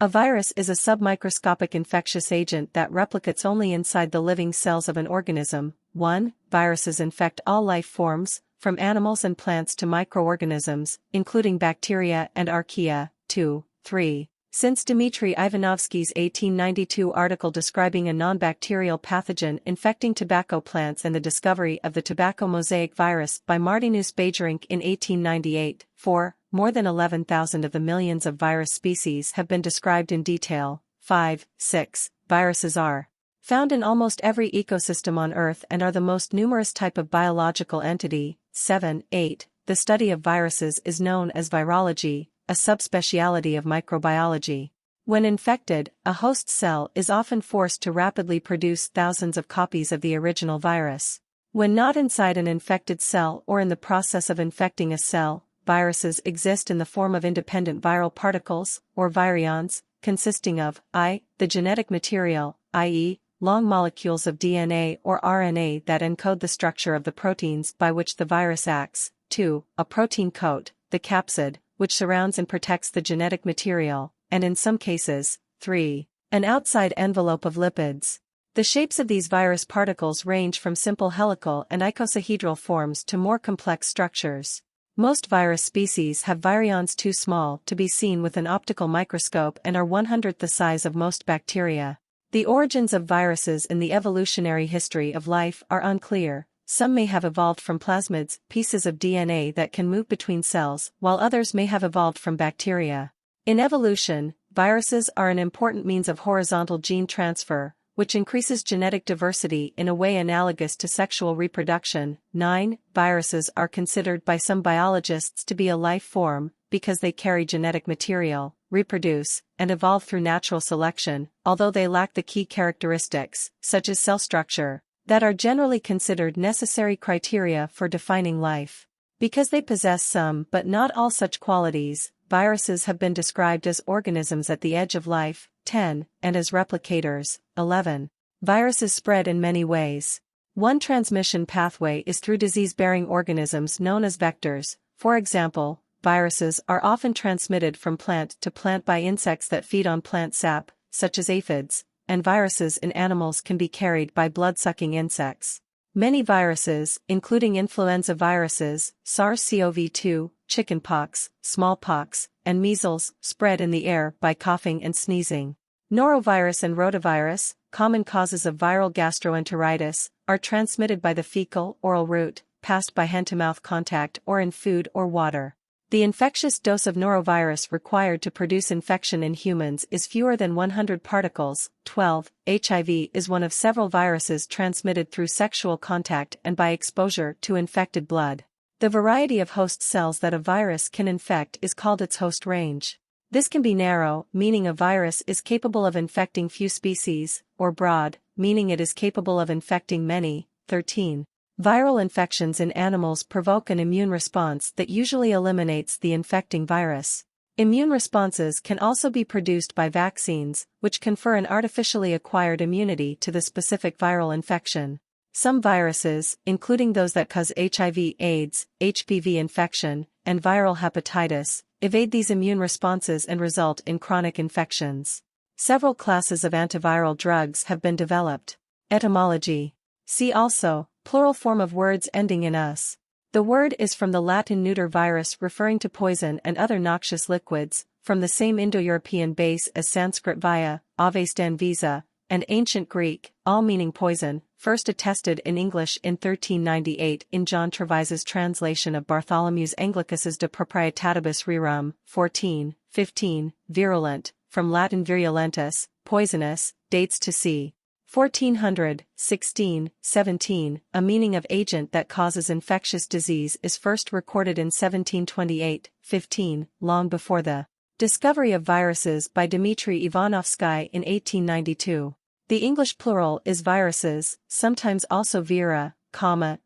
A virus is a submicroscopic infectious agent that replicates only inside the living cells of an organism. 1. Viruses infect all life forms, from animals and plants to microorganisms, including bacteria and archaea. 2. 3. Since Dmitry Ivanovsky's 1892 article describing a non-bacterial pathogen infecting tobacco plants and the discovery of the tobacco mosaic virus by Martinus Beijerinck in 1898. 4. More than 11,000 of the millions of virus species have been described in detail. 5. 6. Viruses are found in almost every ecosystem on Earth and are the most numerous type of biological entity. 7. 8. The study of viruses is known as virology, a subspecialty of microbiology. When infected, a host cell is often forced to rapidly produce thousands of copies of the original virus. When not inside an infected cell or in the process of infecting a cell, viruses exist in the form of independent viral particles, or virions, consisting of the genetic material, i.e., long molecules of DNA or RNA that encode the structure of the proteins by which the virus acts. 2. A protein coat, the capsid, which surrounds and protects the genetic material, and in some cases, 3. An outside envelope of lipids. The shapes of these virus particles range from simple helical and icosahedral forms to more complex structures. Most virus species have virions too small to be seen with an optical microscope and are 1/100th the size of most bacteria. The origins of viruses in the evolutionary history of life are unclear. Some may have evolved from plasmids, pieces of DNA that can move between cells, while others may have evolved from bacteria. In evolution, viruses are an important means of horizontal gene transfer, which increases genetic diversity in a way analogous to sexual reproduction. 9. Viruses are considered by some biologists to be a life form, because they carry genetic material, reproduce, and evolve through natural selection, although they lack the key characteristics, such as cell structure, that are generally considered necessary criteria for defining life. Because they possess some but not all such qualities, viruses have been described as organisms at the edge of life. 10. And as replicators. 11. Viruses spread in many ways. One transmission pathway is through disease-bearing organisms known as vectors. For example, viruses are often transmitted from plant to plant by insects that feed on plant sap, such as aphids, and viruses in animals can be carried by blood-sucking insects. Many viruses, including influenza viruses, SARS-CoV-2, chickenpox, smallpox, and measles, spread in the air by coughing and sneezing. Norovirus and rotavirus, common causes of viral gastroenteritis, are transmitted by the fecal-oral route, passed by hand-to-mouth contact or in food or water. The infectious dose of norovirus required to produce infection in humans is fewer than 100 particles. 12. HIV is one of several viruses transmitted through sexual contact and by exposure to infected blood. The variety of host cells that a virus can infect is called its host range. This can be narrow, meaning a virus is capable of infecting few species, or broad, meaning it is capable of infecting many. 13. Viral infections in animals provoke an immune response that usually eliminates the infecting virus. Immune responses can also be produced by vaccines, which confer an artificially acquired immunity to the specific viral infection. Some viruses, including those that cause HIV/AIDS, HPV infection, and viral hepatitis, evade these immune responses and result in chronic infections. Several classes of antiviral drugs have been developed. Etymology. See also, plural form of words ending in us. The word is from the Latin neuter virus, referring to poison and other noxious liquids, from the same Indo-European base as Sanskrit via, avestan visa, and Ancient Greek, all meaning poison, first attested in English in 1398 in John Trevise's translation of Bartholomew's Anglicus's De Proprietatibus Rerum, 1415, virulent, from Latin virulentus, poisonous, dates to c. 1400, 16, 17, a meaning of agent that causes infectious disease is first recorded in 1728, 15, long before the discovery of viruses by Dmitry Ivanovsky in 1892. The English plural is viruses, sometimes also vira,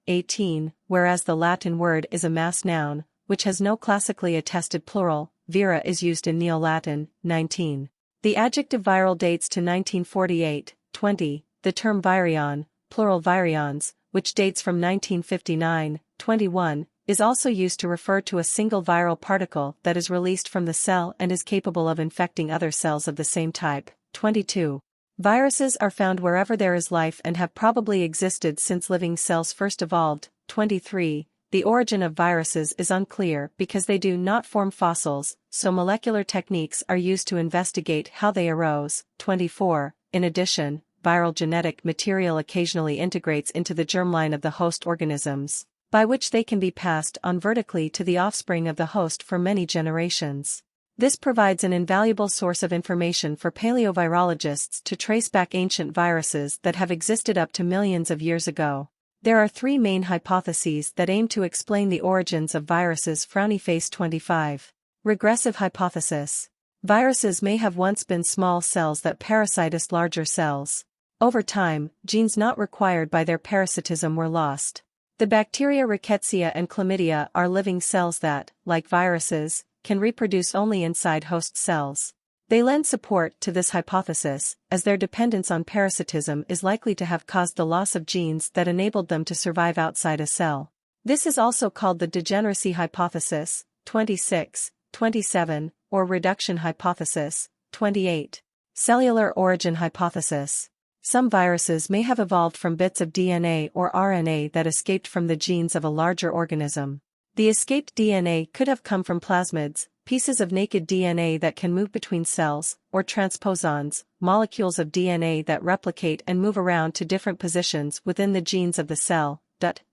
18, whereas the Latin word is a mass noun, which has no classically attested plural. Vira is used in Neo-Latin. 19. The adjective viral dates to 1948. 20. The term virion, plural virions, which dates from 1959. 21. is also used to refer to a single viral particle that is released from the cell and is capable of infecting other cells of the same type. 22. Viruses are found wherever there is life and have probably existed since living cells first evolved. 23. The origin of viruses is unclear because they do not form fossils, so molecular techniques are used to investigate how they arose. 24. In addition, viral genetic material occasionally integrates into the germline of the host organisms, by which they can be passed on vertically to the offspring of the host for many generations. This provides an invaluable source of information for paleovirologists to trace back ancient viruses that have existed up to millions of years ago. There are three main hypotheses that aim to explain the origins of viruses. Frowny face 25. Regressive hypothesis. Viruses may have once been small cells that parasitized larger cells. Over time, genes not required by their parasitism were lost. The bacteria Rickettsia and Chlamydia are living cells that, like viruses, can reproduce only inside host cells. They lend support to this hypothesis, as their dependence on parasitism is likely to have caused the loss of genes that enabled them to survive outside a cell. This is also called the degeneracy hypothesis. 26, 27, or reduction hypothesis. 28. Cellular origin hypothesis. Some viruses may have evolved from bits of DNA or RNA that escaped from the genes of a larger organism. The escaped DNA could have come from plasmids, pieces of naked DNA that can move between cells, or transposons, molecules of DNA that replicate and move around to different positions within the genes of the cell.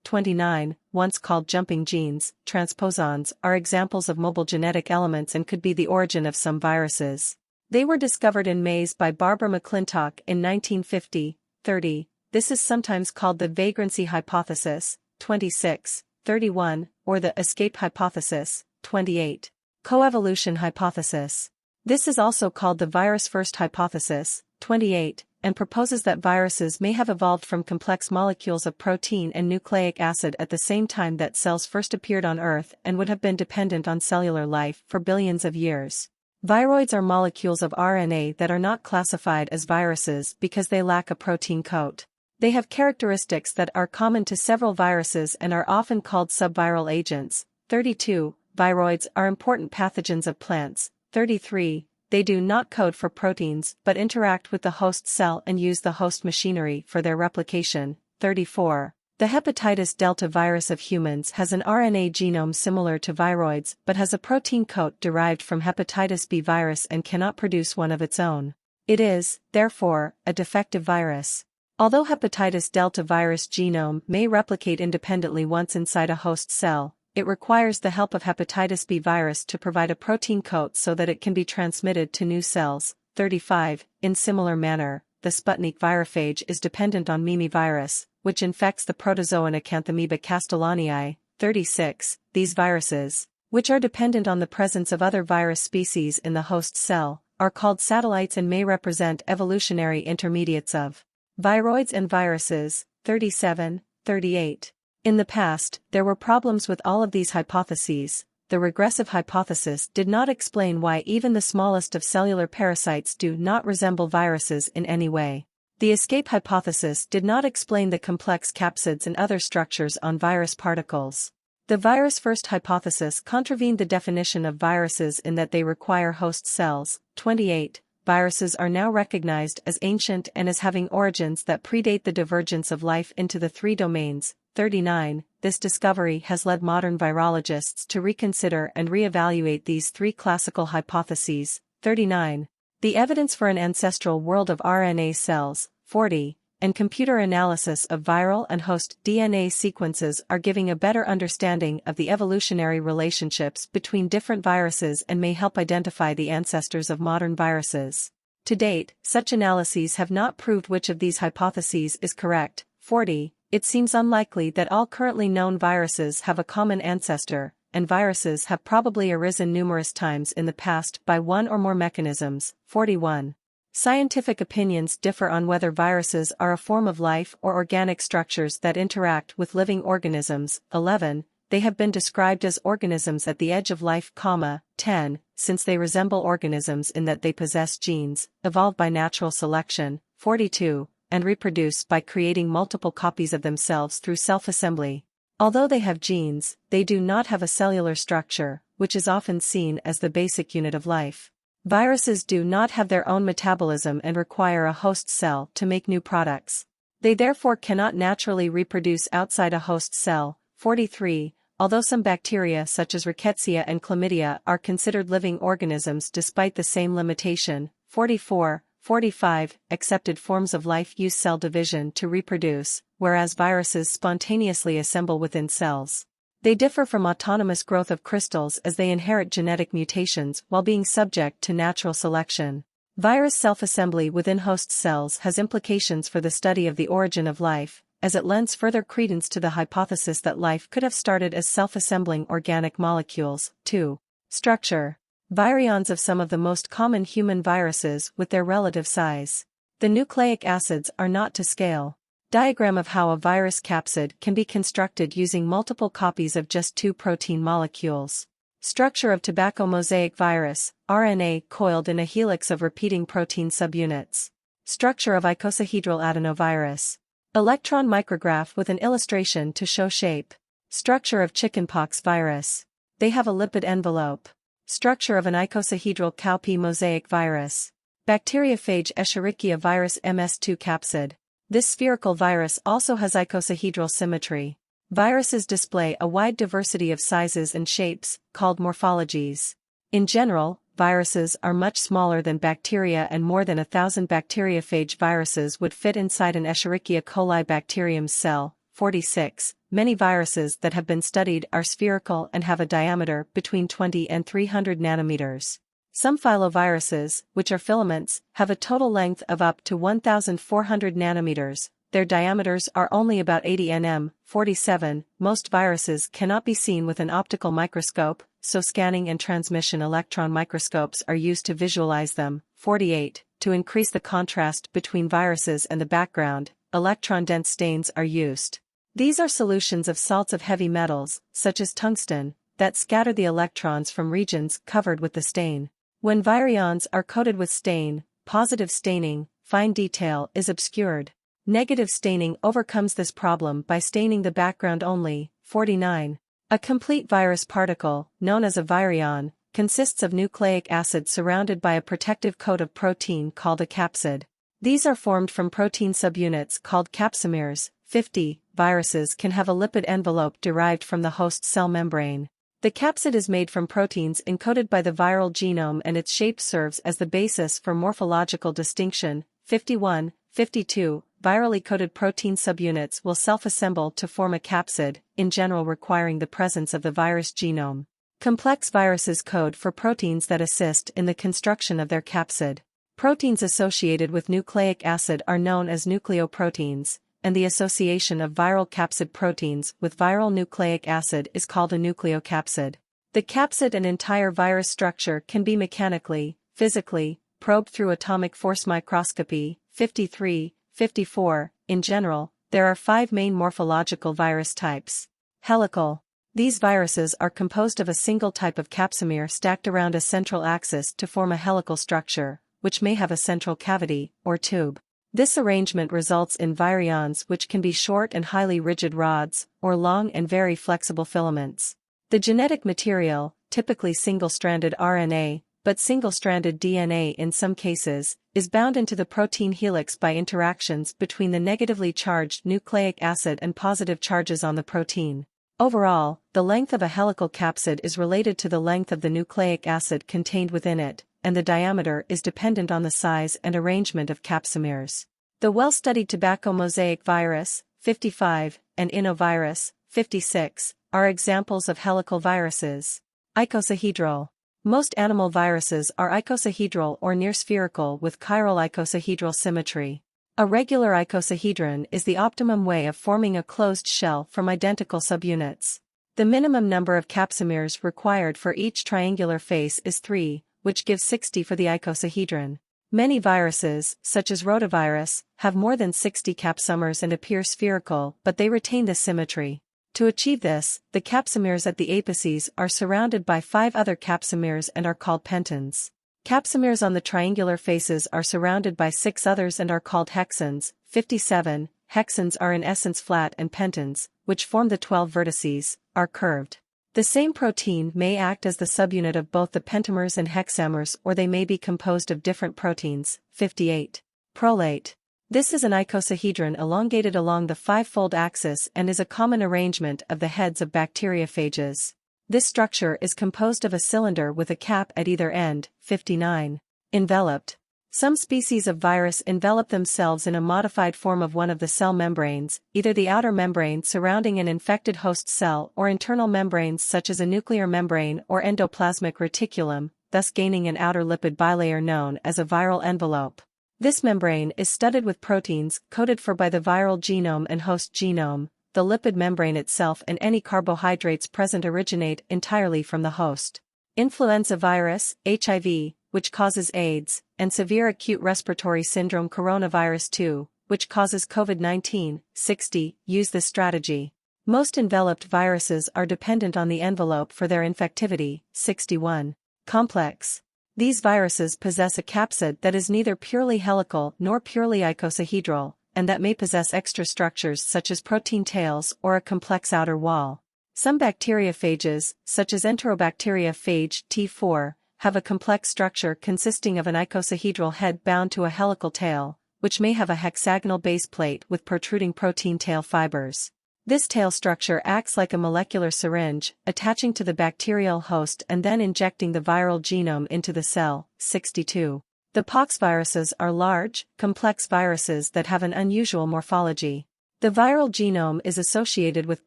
29. Once called jumping genes, transposons are examples of mobile genetic elements and could be the origin of some viruses. They were discovered in maize by Barbara McClintock in 1950. 30. This is sometimes called the vagrancy hypothesis. 26, 31, or the escape hypothesis. 28. Coevolution hypothesis. This is also called the virus first hypothesis. 28, and proposes that viruses may have evolved from complex molecules of protein and nucleic acid at the same time that cells first appeared on Earth and would have been dependent on cellular life for billions of years. Viroids are molecules of RNA that are not classified as viruses because they lack a protein coat. They have characteristics that are common to several viruses and are often called subviral agents. 32. Viroids are important pathogens of plants. 33. They do not code for proteins but interact with the host cell and use the host machinery for their replication. 34. The hepatitis delta virus of humans has an RNA genome similar to viroids but has a protein coat derived from hepatitis B virus and cannot produce one of its own. It is, therefore, a defective virus. Although hepatitis delta virus genome may replicate independently once inside a host cell, it requires the help of hepatitis B virus to provide a protein coat so that it can be transmitted to new cells. 35. In similar manner, the Sputnik virophage is dependent on mimivirus, which infects the protozoan Acanthamoeba castellanii. 36. These viruses, which are dependent on the presence of other virus species in the host cell, are called satellites and may represent evolutionary intermediates of viroids and viruses. 37, 38. In the past, there were problems with all of these hypotheses. The regressive hypothesis did not explain why even the smallest of cellular parasites do not resemble viruses in any way. The escape hypothesis did not explain the complex capsids and other structures on virus particles. The virus first hypothesis contravened the definition of viruses in that they require host cells. 28. Viruses are now recognized as ancient and as having origins that predate the divergence of life into the three domains. 39. This discovery has led modern virologists to reconsider and reevaluate these three classical hypotheses. 39. The evidence for an ancestral world of RNA cells. 40. And computer analysis of viral and host DNA sequences are giving a better understanding of the evolutionary relationships between different viruses and may help identify the ancestors of modern viruses. To date, such analyses have not proved which of these hypotheses is correct. 40. It seems unlikely that all currently known viruses have a common ancestor, and viruses have probably arisen numerous times in the past by one or more mechanisms. 41. Scientific opinions differ on whether viruses are a form of life or organic structures that interact with living organisms. 11. They have been described as organisms at the edge of life. 10. Since they resemble organisms in that they possess genes, evolved by natural selection. 42. And reproduce by creating multiple copies of themselves through self-assembly. Although they have genes, they do not have a cellular structure, which is often seen as the basic unit of life. Viruses do not have their own metabolism and require a host cell to make new products. They therefore cannot naturally reproduce outside a host cell. 43. Although some bacteria such as Rickettsia and Chlamydia are considered living organisms despite the same limitation. 44. 45. Accepted forms of life use cell division to reproduce, whereas viruses spontaneously assemble within cells. They differ from autonomous growth of crystals as they inherit genetic mutations while being subject to natural selection. Virus self-assembly within host cells has implications for the study of the origin of life, as it lends further credence to the hypothesis that life could have started as self-assembling organic molecules. 2. Structure. Virions of some of the most common human viruses with their relative size. The nucleic acids are not to scale. Diagram of how a virus capsid can be constructed using multiple copies of just 2 protein molecules. Structure of tobacco mosaic virus, RNA coiled in a helix of repeating protein subunits. Structure of icosahedral adenovirus. Electron micrograph with an illustration to show shape. Structure of chickenpox virus. They have a lipid envelope. Structure of an icosahedral cowpea mosaic virus. Bacteriophage Escherichia virus MS2 capsid. This spherical virus also has icosahedral symmetry. Viruses display a wide diversity of sizes and shapes, called morphologies. In general, viruses are much smaller than bacteria, and more than 1,000 bacteriophage viruses would fit inside an Escherichia coli bacterium's cell. 46. Many viruses that have been studied are spherical and have a diameter between 20 and 300 nanometers. Some filoviruses, which are filaments, have a total length of up to 1,400 nanometers. Their diameters are only about 80 nm. 47. Most viruses cannot be seen with an optical microscope, so scanning and transmission electron microscopes are used to visualize them. 48. To increase the contrast between viruses and the background, electron-dense stains are used. These are solutions of salts of heavy metals, such as tungsten, that scatter the electrons from regions covered with the stain. When virions are coated with stain, positive staining, fine detail, is obscured. Negative staining overcomes this problem by staining the background only. 49. A complete virus particle, known as a virion, consists of nucleic acid surrounded by a protective coat of protein called a capsid. These are formed from protein subunits called capsomeres. 50. Viruses can have a lipid envelope derived from the host cell membrane. The capsid is made from proteins encoded by the viral genome, and its shape serves as the basis for morphological distinction. 51. 52. Virally coded protein subunits will self-assemble to form a capsid, in general requiring the presence of the virus genome. Complex viruses code for proteins that assist in the construction of their capsid. Proteins associated with nucleic acid are known as nucleoproteins, and the association of viral capsid proteins with viral nucleic acid is called a nucleocapsid. The capsid and entire virus structure can be mechanically, physically, probed through atomic force microscopy. 53. 54. In general, there are 5 main morphological virus types. Helical. These viruses are composed of a single type of capsomere stacked around a central axis to form a helical structure, which may have a central cavity, or tube. This arrangement results in virions which can be short and highly rigid rods, or long and very flexible filaments. The genetic material, typically single-stranded RNA, but single-stranded DNA in some cases, is bound into the protein helix by interactions between the negatively charged nucleic acid and positive charges on the protein. Overall, the length of a helical capsid is related to the length of the nucleic acid contained within it, and the diameter is dependent on the size and arrangement of capsomeres. The well-studied tobacco mosaic virus, 55, and innovirus, 56, are examples of helical viruses. Icosahedral. Most animal viruses are icosahedral or near-spherical with chiral icosahedral symmetry. A regular icosahedron is the optimum way of forming a closed shell from identical subunits. The minimum number of capsomeres required for each triangular face is 3, which gives 60 for the icosahedron. Many viruses, such as rotavirus, have more than 60 capsomers and appear spherical, but they retain this symmetry. To achieve this, the capsomeres at the apices are surrounded by 5 other capsomeres and are called pentons. Capsomeres on the triangular faces are surrounded by 6 others and are called hexons. 57. hexans are in essence flat and pentans, which form the 12 vertices, are curved. The same protein may act as the subunit of both the pentamers and hexamers, or they may be composed of different proteins. 58. Prolate. This is an icosahedron elongated along the 5-fold axis and is a common arrangement of the heads of bacteriophages. This structure is composed of a cylinder with a cap at either end. 59. Enveloped. Some species of virus envelop themselves in a modified form of one of the cell membranes, either the outer membrane surrounding an infected host cell or internal membranes such as a nuclear membrane or endoplasmic reticulum, thus gaining an outer lipid bilayer known as a viral envelope. This membrane is studded with proteins coded for by the viral genome and host genome. The lipid membrane itself and any carbohydrates present originate entirely from the host. Influenza virus, HIV, which causes AIDS, and severe acute respiratory syndrome coronavirus 2, which causes COVID-19, 60, use this strategy. Most enveloped viruses are dependent on the envelope for their infectivity. 61. Complex. These viruses possess a capsid that is neither purely helical nor purely icosahedral, and that may possess extra structures such as protein tails or a complex outer wall. Some bacteriophages, such as Enterobacteria phage T4, have a complex structure consisting of an icosahedral head bound to a helical tail, which may have a hexagonal base plate with protruding protein tail fibers. This tail structure acts like a molecular syringe, attaching to the bacterial host and then injecting the viral genome into the cell. 62. The poxviruses are large, complex viruses that have an unusual morphology. The viral genome is associated with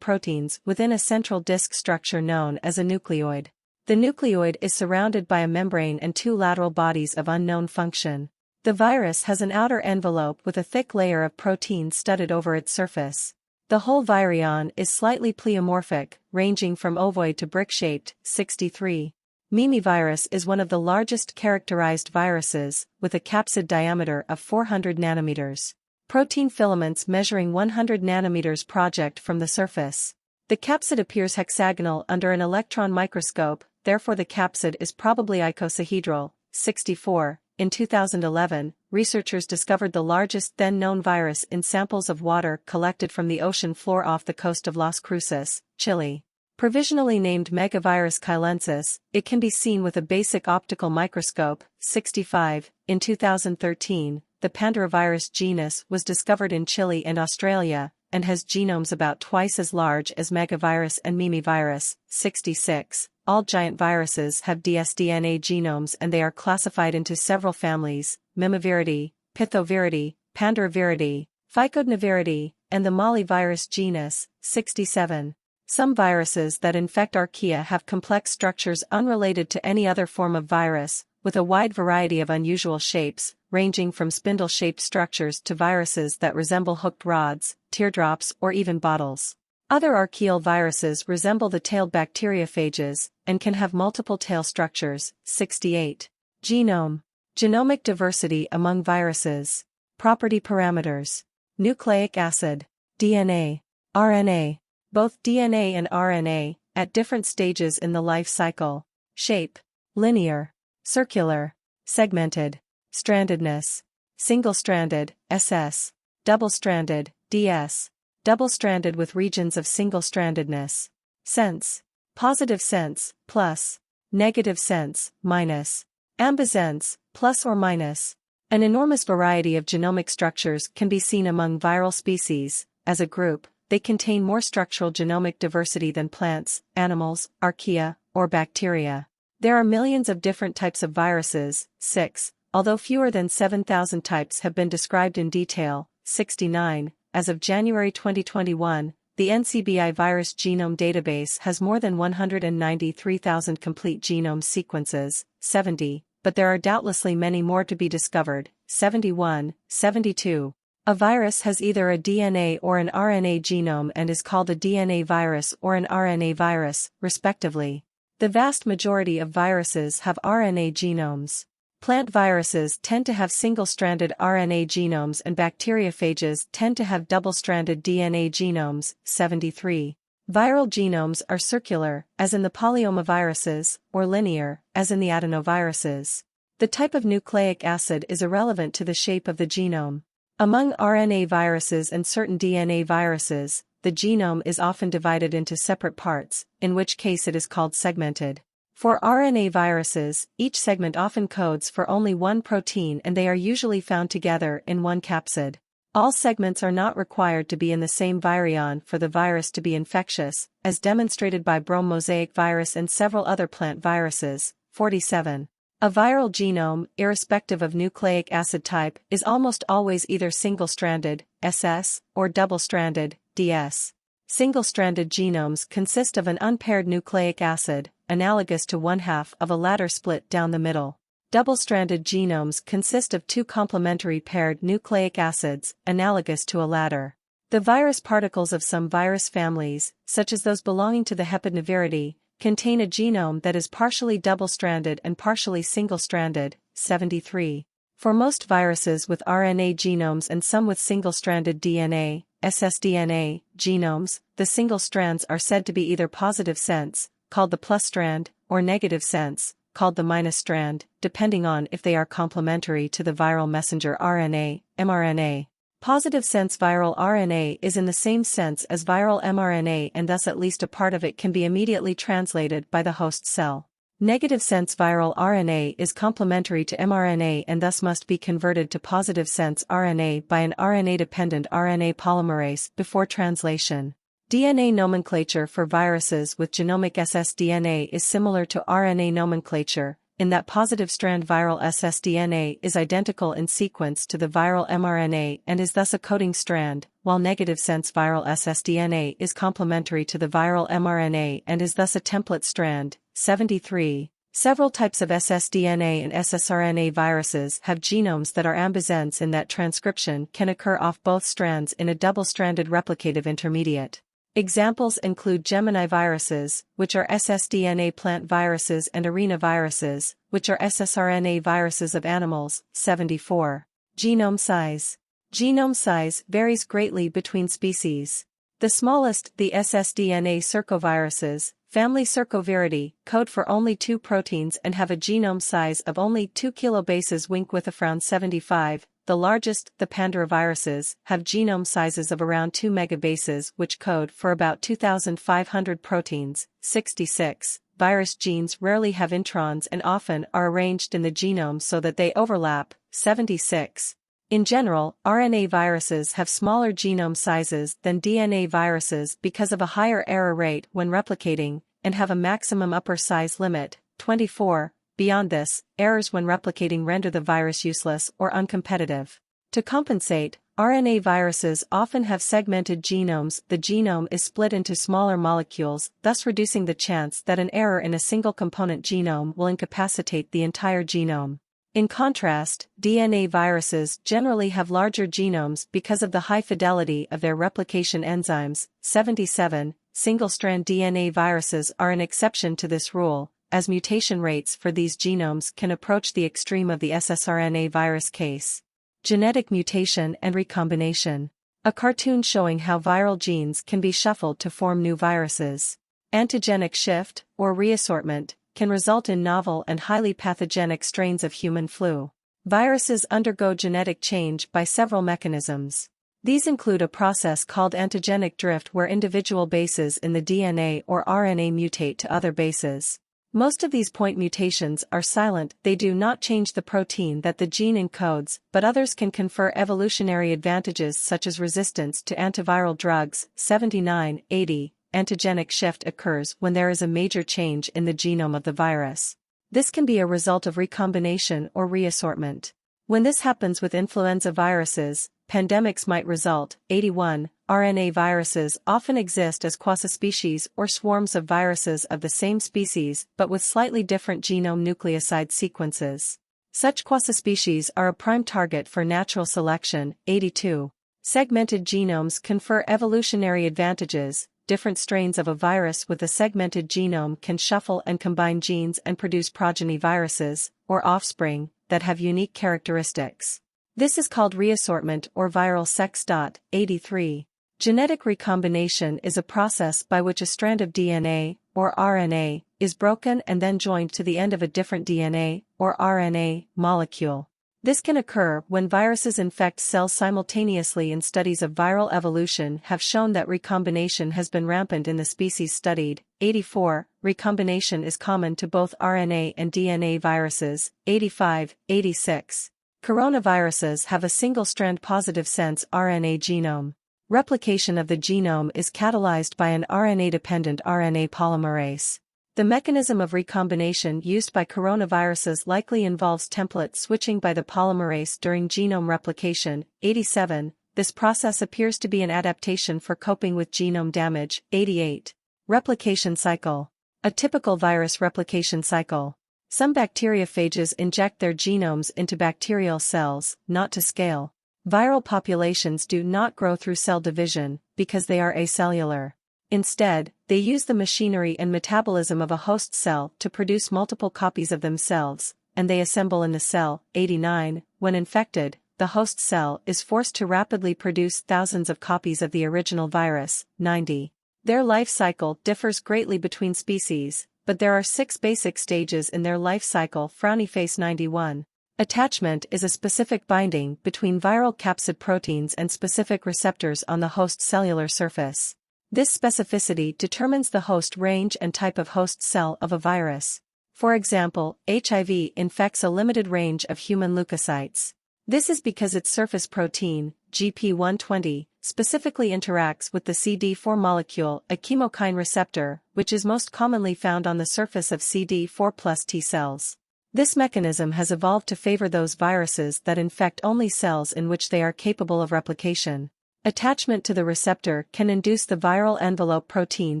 proteins within a central disc structure known as a nucleoid. The nucleoid is surrounded by a membrane and 2 lateral bodies of unknown function. The virus has an outer envelope with a thick layer of protein studded over its surface. The whole virion is slightly pleomorphic, ranging from ovoid to brick-shaped. 63. Mimivirus is one of the largest characterized viruses, with a capsid diameter of 400 nanometers. Protein filaments measuring 100 nanometers project from the surface. The capsid appears hexagonal under an electron microscope, therefore the capsid is probably icosahedral. 64. In 2011, researchers discovered the largest then-known virus in samples of water collected from the ocean floor off the coast of Las Cruces, Chile. Provisionally named Megavirus chilensis, it can be seen with a basic optical microscope. 65. In 2013, the Pandarovirus genus was discovered in Chile and Australia, and has genomes about twice as large as Megavirus and Mimivirus. 66. All giant viruses have dsDNA genomes and they are classified into several families: Mimiviridae, Pithoviridae, Pandaroviridae, Phycodnaviridae, and the Mollivirus genus. 67. Some viruses that infect archaea have complex structures unrelated to any other form of virus, with a wide variety of unusual shapes, ranging from spindle-shaped structures to viruses that resemble hooked rods, teardrops, or even bottles. Other archaeal viruses resemble the tailed bacteriophages, and can have multiple tail structures. 68. Genome. Genomic diversity among viruses. Property parameters. Nucleic acid. DNA. RNA. Both DNA and RNA, at different stages in the life cycle. Shape. Linear. Circular. Segmented. Strandedness. Single-stranded, SS. Double-stranded, DS. Double-stranded with regions of single-strandedness. Sense. Positive sense, plus. Negative sense, minus. Ambisense, plus or minus. An enormous variety of genomic structures can be seen among viral species. As a group, they contain more structural genomic diversity than plants, animals, archaea, or bacteria. There are millions of different types of viruses. 6. Although fewer than 7,000 types have been described in detail. 69. As of January 2021, the NCBI Virus Genome Database has more than 193,000 complete genome sequences. 70. But there are doubtlessly many more to be discovered. 71. 72. A virus has either a DNA or an RNA genome and is called a DNA virus or an RNA virus, respectively. The vast majority of viruses have RNA genomes. Plant viruses tend to have single-stranded RNA genomes and bacteriophages tend to have double-stranded DNA genomes. 73. Viral genomes are circular, as in the polyomaviruses, or linear, as in the adenoviruses. The type of nucleic acid is irrelevant to the shape of the genome. Among RNA viruses and certain DNA viruses, the genome is often divided into separate parts, in which case it is called segmented. For RNA viruses, each segment often codes for only one protein and they are usually found together in one capsid. All segments are not required to be in the same virion for the virus to be infectious, as demonstrated by Brome mosaic virus and several other plant viruses. 47. A viral genome, irrespective of nucleic acid type, is almost always either single-stranded, SS, or double-stranded, DS. Single-stranded genomes consist of an unpaired nucleic acid, analogous to one-half of a ladder split down the middle. Double-stranded genomes consist of two complementary paired nucleic acids, analogous to a ladder. The virus particles of some virus families, such as those belonging to the Hepatniviridae, contain a genome that is partially double-stranded and partially single-stranded. 73. For most viruses with RNA genomes and some with single-stranded DNA, ssDNA, genomes, the single strands are said to be either positive sense, called the plus strand, or negative sense, called the minus strand, depending on if they are complementary to the viral messenger RNA, mRNA. Positive sense viral RNA is in the same sense as viral mRNA and thus at least a part of it can be immediately translated by the host cell. Negative sense viral RNA is complementary to mRNA and thus must be converted to positive sense RNA by an RNA-dependent RNA polymerase before translation. DNA nomenclature for viruses with genomic ssDNA is similar to RNA nomenclature, in that positive strand viral ssDNA is identical in sequence to the viral mRNA and is thus a coding strand, while negative sense viral ssDNA is complementary to the viral mRNA and is thus a template strand. 73. Several types of ssDNA and ssRNA viruses have genomes that are ambisense in that transcription can occur off both strands in a double-stranded replicative intermediate. Examples include Gemini viruses, which are ssDNA plant viruses, and arenaviruses, which are ssRNA viruses of animals. 74. Genome size. Genome size varies greatly between species. The smallest, the ssDNA circoviruses, family Circoviridae, code for only 2 proteins and have a genome size of only 2 kilobases, wink with around 75. The largest, the Pandoroviruses, have genome sizes of around 2 megabases which code for about 2,500 proteins. 66. Virus genes rarely have introns and often are arranged in the genome so that they overlap. 76. In general, RNA viruses have smaller genome sizes than DNA viruses because of a higher error rate when replicating, and have a maximum upper size limit. 24. Beyond this, errors when replicating render the virus useless or uncompetitive. To compensate, RNA viruses often have segmented genomes. The genome is split into smaller molecules, thus reducing the chance that an error in a single component genome will incapacitate the entire genome. In contrast, DNA viruses generally have larger genomes because of the high fidelity of their replication enzymes. 77. Single-strand DNA viruses are an exception to this rule, as mutation rates for these genomes can approach the extreme of the ssRNA virus case. Genetic mutation and recombination. A cartoon showing how viral genes can be shuffled to form new viruses. Antigenic shift, or reassortment, can result in novel and highly pathogenic strains of human flu. Viruses undergo genetic change by several mechanisms. These include a process called antigenic drift where individual bases in the DNA or RNA mutate to other bases. Most of these point mutations are silent, they do not change the protein that the gene encodes, but others can confer evolutionary advantages such as resistance to antiviral drugs. 79. 80. Antigenic shift occurs when there is a major change in the genome of the virus. This can be a result of recombination or reassortment. When this happens with influenza viruses, pandemics might result. 81. RNA viruses often exist as quasi-species or swarms of viruses of the same species but with slightly different genome nucleoside sequences. Such quasi-species are a prime target for natural selection. 82. Segmented genomes confer evolutionary advantages. Different strains of a virus with a segmented genome can shuffle and combine genes and produce progeny viruses, or offspring, that have unique characteristics. This is called reassortment or viral sex. 83. Genetic recombination is a process by which a strand of DNA, or RNA, is broken and then joined to the end of a different DNA, or RNA, molecule. This can occur when viruses infect cells simultaneously, and studies of viral evolution have shown that recombination has been rampant in the species studied. 84. Recombination is common to both RNA and DNA viruses. 85. 86. Coronaviruses have a single-strand positive sense RNA genome. Replication of the genome is catalyzed by an RNA-dependent RNA polymerase. The mechanism of recombination used by coronaviruses likely involves template switching by the polymerase during genome replication. 87. This process appears to be an adaptation for coping with genome damage. 88. Replication cycle. A typical virus replication cycle. Some bacteriophages inject their genomes into bacterial cells, not to scale. Viral populations do not grow through cell division, because they are acellular. Instead, they use the machinery and metabolism of a host cell to produce multiple copies of themselves, and they assemble in the cell. 89. When infected, the host cell is forced to rapidly produce thousands of copies of the original virus. 90. Their life cycle differs greatly between species, but there are 6 basic stages in their life cycle. Frowny face. 91. Attachment is a specific binding between viral capsid proteins and specific receptors on the host cellular surface. This specificity determines the host range and type of host cell of a virus. For example, HIV infects a limited range of human leukocytes. This is because its surface protein, GP120, specifically interacts with the CD4 molecule, a chemokine receptor, which is most commonly found on the surface of CD4+ T cells. This mechanism has evolved to favor those viruses that infect only cells in which they are capable of replication. Attachment to the receptor can induce the viral envelope protein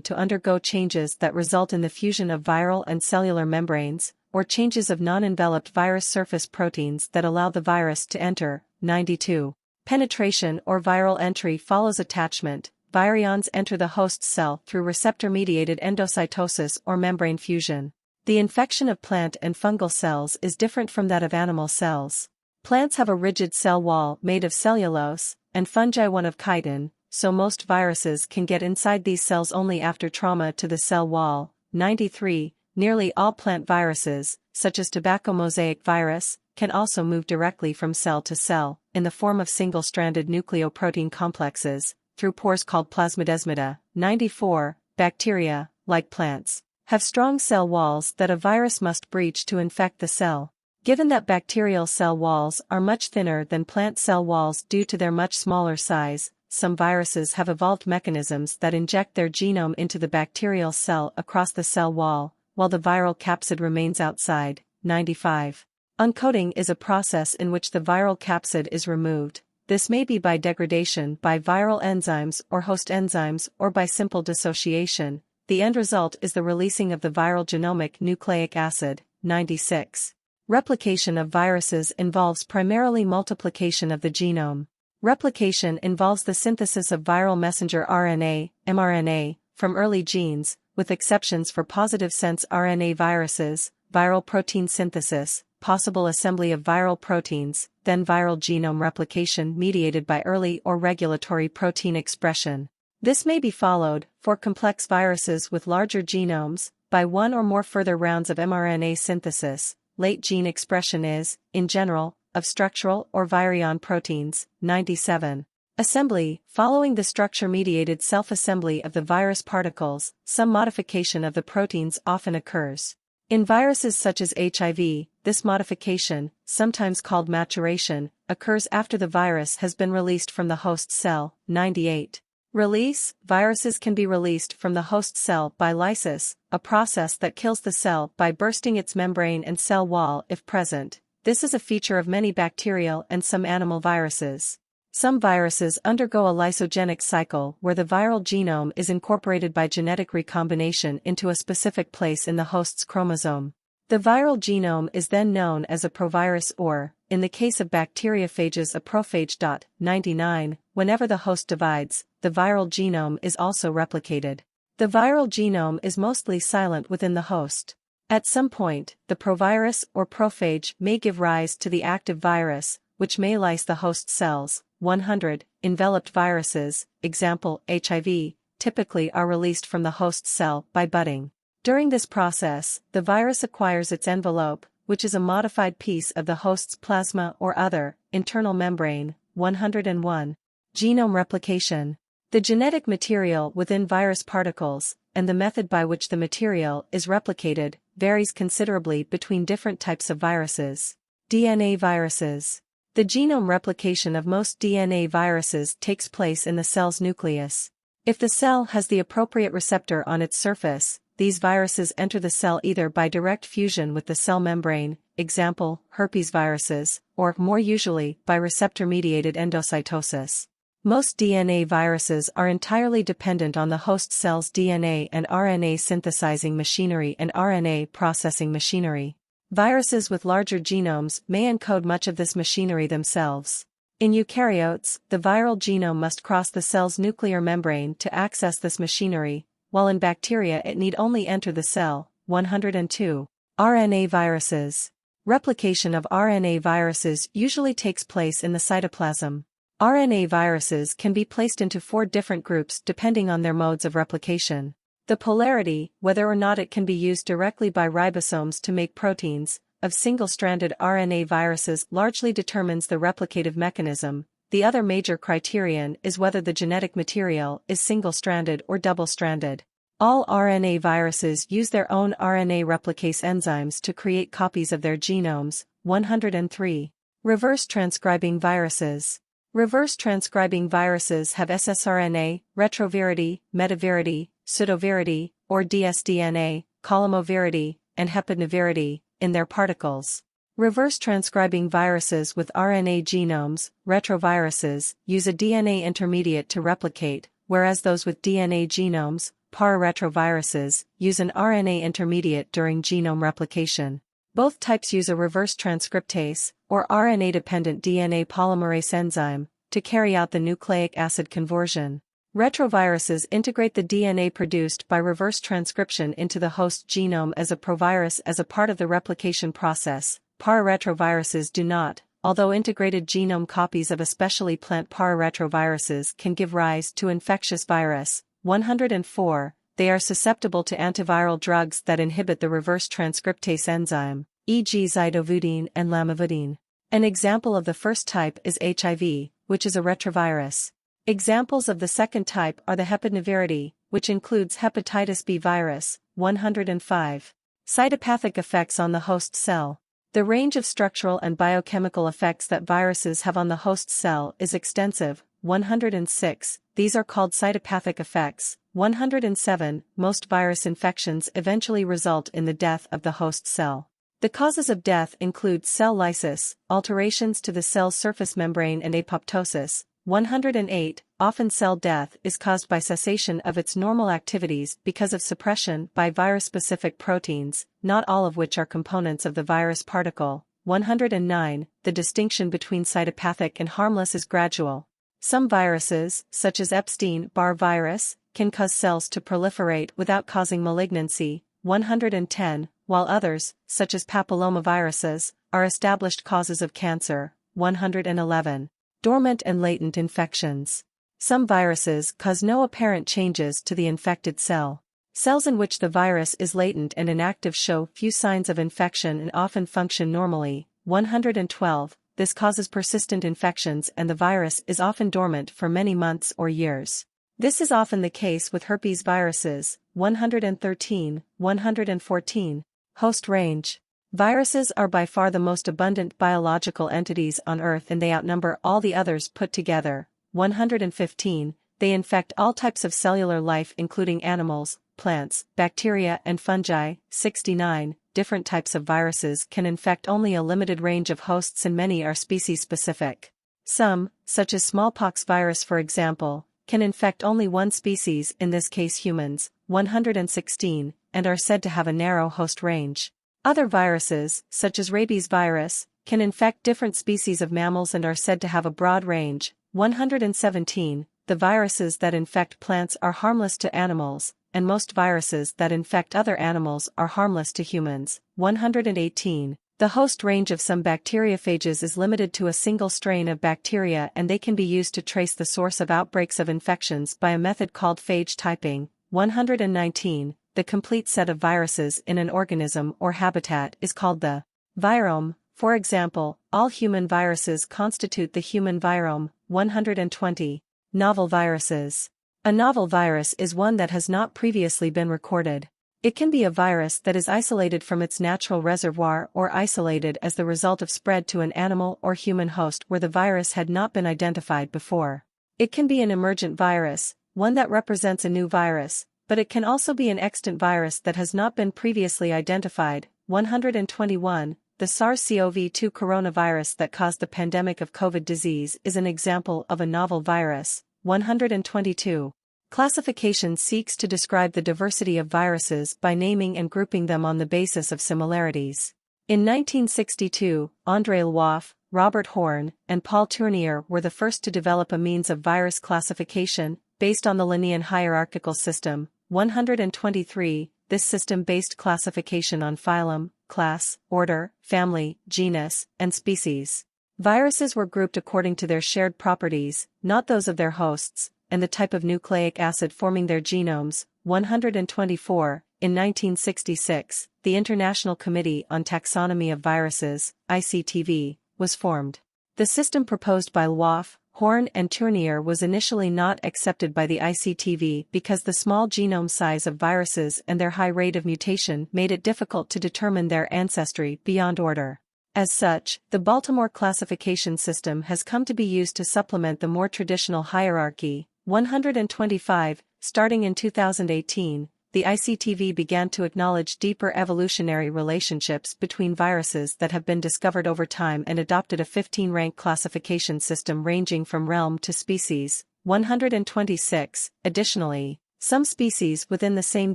to undergo changes that result in the fusion of viral and cellular membranes, or changes of non-enveloped virus surface proteins that allow the virus to enter. 92. Penetration or viral entry follows attachment. Virions enter the host cell through receptor-mediated endocytosis or membrane fusion. The infection of plant and fungal cells is different from that of animal cells. Plants have a rigid cell wall made of cellulose, and fungi one of chitin, so most viruses can get inside these cells only after trauma to the cell wall. 93. Nearly all plant viruses, such as tobacco mosaic virus, can also move directly from cell to cell, in the form of single-stranded nucleoprotein complexes, through pores called plasmodesmata. 94. Bacteria, like plants, have strong cell walls that a virus must breach to infect the cell. Given that bacterial cell walls are much thinner than plant cell walls due to their much smaller size, some viruses have evolved mechanisms that inject their genome into the bacterial cell across the cell wall, while the viral capsid remains outside. 95. Uncoating is a process in which the viral capsid is removed. This may be by degradation by viral enzymes or host enzymes or by simple dissociation. The end result is the releasing of the viral genomic nucleic acid. 96. Replication of viruses involves primarily multiplication of the genome. Replication involves the synthesis of viral messenger RNA, mRNA, from early genes, with exceptions for positive sense RNA viruses, viral protein synthesis, possible assembly of viral proteins, then viral genome replication mediated by early or regulatory protein expression. This may be followed, for complex viruses with larger genomes, by one or more further rounds of mRNA synthesis. Late gene expression is, in general, of structural or virion proteins. 97. Assembly. Following the structure-mediated self-assembly of the virus particles, some modification of the proteins often occurs. In viruses such as HIV, this modification, sometimes called maturation, occurs after the virus has been released from the host cell. 98. Release. Viruses can be released from the host cell by lysis, a process that kills the cell by bursting its membrane and cell wall if present. This is a feature of many bacterial and some animal viruses. Some viruses undergo a lysogenic cycle where the viral genome is incorporated by genetic recombination into a specific place in the host's chromosome. The viral genome is then known as a provirus or, in the case of bacteriophages, a prophage. 99. Whenever the host divides, the viral genome is also replicated. The viral genome is mostly silent within the host. At some point, the provirus or prophage may give rise to the active virus, which may lyse the host cells. 100. Enveloped viruses, example HIV, typically are released from the host cell by budding. During this process, the virus acquires its envelope, which is a modified piece of the host's plasma or other internal membrane. 101. Genome replication. The genetic material within virus particles, and the method by which the material is replicated, varies considerably between different types of viruses. DNA viruses. The genome replication of most DNA viruses takes place in the cell's nucleus. If the cell has the appropriate receptor on its surface, these viruses enter the cell either by direct fusion with the cell membrane, example, herpes viruses, or, more usually, by receptor-mediated endocytosis. Most DNA viruses are entirely dependent on the host cell's DNA and RNA synthesizing machinery and RNA processing machinery. Viruses with larger genomes may encode much of this machinery themselves. In eukaryotes, the viral genome must cross the cell's nuclear membrane to access this machinery, while in bacteria it need only enter the cell. 102. RNA viruses. Replication of RNA viruses usually takes place in the cytoplasm. RNA viruses can be placed into 4 different groups depending on their modes of replication. The polarity, whether or not it can be used directly by ribosomes to make proteins, of single-stranded RNA viruses largely determines the replicative mechanism. The other major criterion is whether the genetic material is single-stranded or double-stranded. All RNA viruses use their own RNA replicase enzymes to create copies of their genomes. 103. Reverse transcribing viruses. Reverse transcribing viruses have ssRNA, retrovirity, metavirity, pseudovirity, or dsDNA, colimovirity, and hepatovirity, in their particles. Reverse transcribing viruses with RNA genomes, retroviruses, use a DNA intermediate to replicate, whereas those with DNA genomes, pararetroviruses, use an RNA intermediate during genome replication. Both types use a reverse transcriptase, or RNA-dependent DNA polymerase enzyme, to carry out the nucleic acid conversion. Retroviruses integrate the DNA produced by reverse transcription into the host genome as a provirus as a part of the replication process. Pararetroviruses do not, although integrated genome copies of especially plant pararetroviruses can give rise to infectious virus. 104. They are susceptible to antiviral drugs that inhibit the reverse transcriptase enzyme, e.g. zidovudine and lamivudine. An example of the first type is HIV, which is a retrovirus. Examples of the second type are the hepatovirity, which includes hepatitis B virus. 105. Cytopathic effects on the host cell. The range of structural and biochemical effects that viruses have on the host cell is extensive. 106. These are called cytopathic effects. 107. Most virus infections eventually result in the death of the host cell. The causes of death include cell lysis, alterations to the cell's surface membrane, and apoptosis. 108. Often cell death is caused by cessation of its normal activities because of suppression by virus-specific proteins, not all of which are components of the virus particle. 109. The distinction between cytopathic and harmless is gradual. Some viruses, such as Epstein-Barr virus, can cause cells to proliferate without causing malignancy. 110. While others, such as papillomaviruses, are established causes of cancer. 111. Dormant and latent infections. Some viruses cause no apparent changes to the infected cell. Cells in which the virus is latent and inactive show few signs of infection and often function normally. 112. This causes persistent infections and the virus is often dormant for many months or years. This is often the case with herpes viruses. 113. 114. Host range. Viruses are by far the most abundant biological entities on Earth and they outnumber all the others put together. 115. They infect all types of cellular life including animals, plants, bacteria and fungi. 69. Different types of viruses can infect only a limited range of hosts and many are species-specific. Some, such as smallpox virus for example, can infect only one species, in this case humans. 116, and are said to have a narrow host range. Other viruses, such as rabies virus, can infect different species of mammals and are said to have a broad range. 117. The viruses that infect plants are harmless to animals, and most viruses that infect other animals are harmless to humans. 118. The host range of some bacteriophages is limited to a single strain of bacteria and they can be used to trace the source of outbreaks of infections by a method called phage typing. 119. The complete set of viruses in an organism or habitat is called the Virome, for example, all human viruses constitute the human virome. 120. Novel viruses. A novel virus is one that has not previously been recorded. It can be a virus that is isolated from its natural reservoir or isolated as the result of spread to an animal or human host where the virus had not been identified before. It can be an emergent virus, one that represents a new virus, but it can also be an extant virus that has not been previously identified. 121. The SARS-CoV-2 coronavirus that caused the pandemic of COVID disease is an example of a novel virus. 122. Classification seeks to describe the diversity of viruses by naming and grouping them on the basis of similarities. In 1962, André Lwoff, Robert Horn, and Paul Tournier were the first to develop a means of virus classification, based on the Linnean hierarchical system. 123. This system-based classification on phylum, class, order, family, genus, and species. Viruses were grouped according to their shared properties, not those of their hosts, and the type of nucleic acid forming their genomes. 124. In 1966, the International Committee on Taxonomy of Viruses, ICTV, was formed. The system proposed by Lwoff, Horn and Tournier was initially not accepted by the ICTV because the small genome size of viruses and their high rate of mutation made it difficult to determine their ancestry beyond order. As such, the Baltimore classification system has come to be used to supplement the more traditional hierarchy. 125. Starting in 2018, the ICTV began to acknowledge deeper evolutionary relationships between viruses that have been discovered over time and adopted a 15-rank classification system ranging from realm to species. 126. Additionally, some species within the same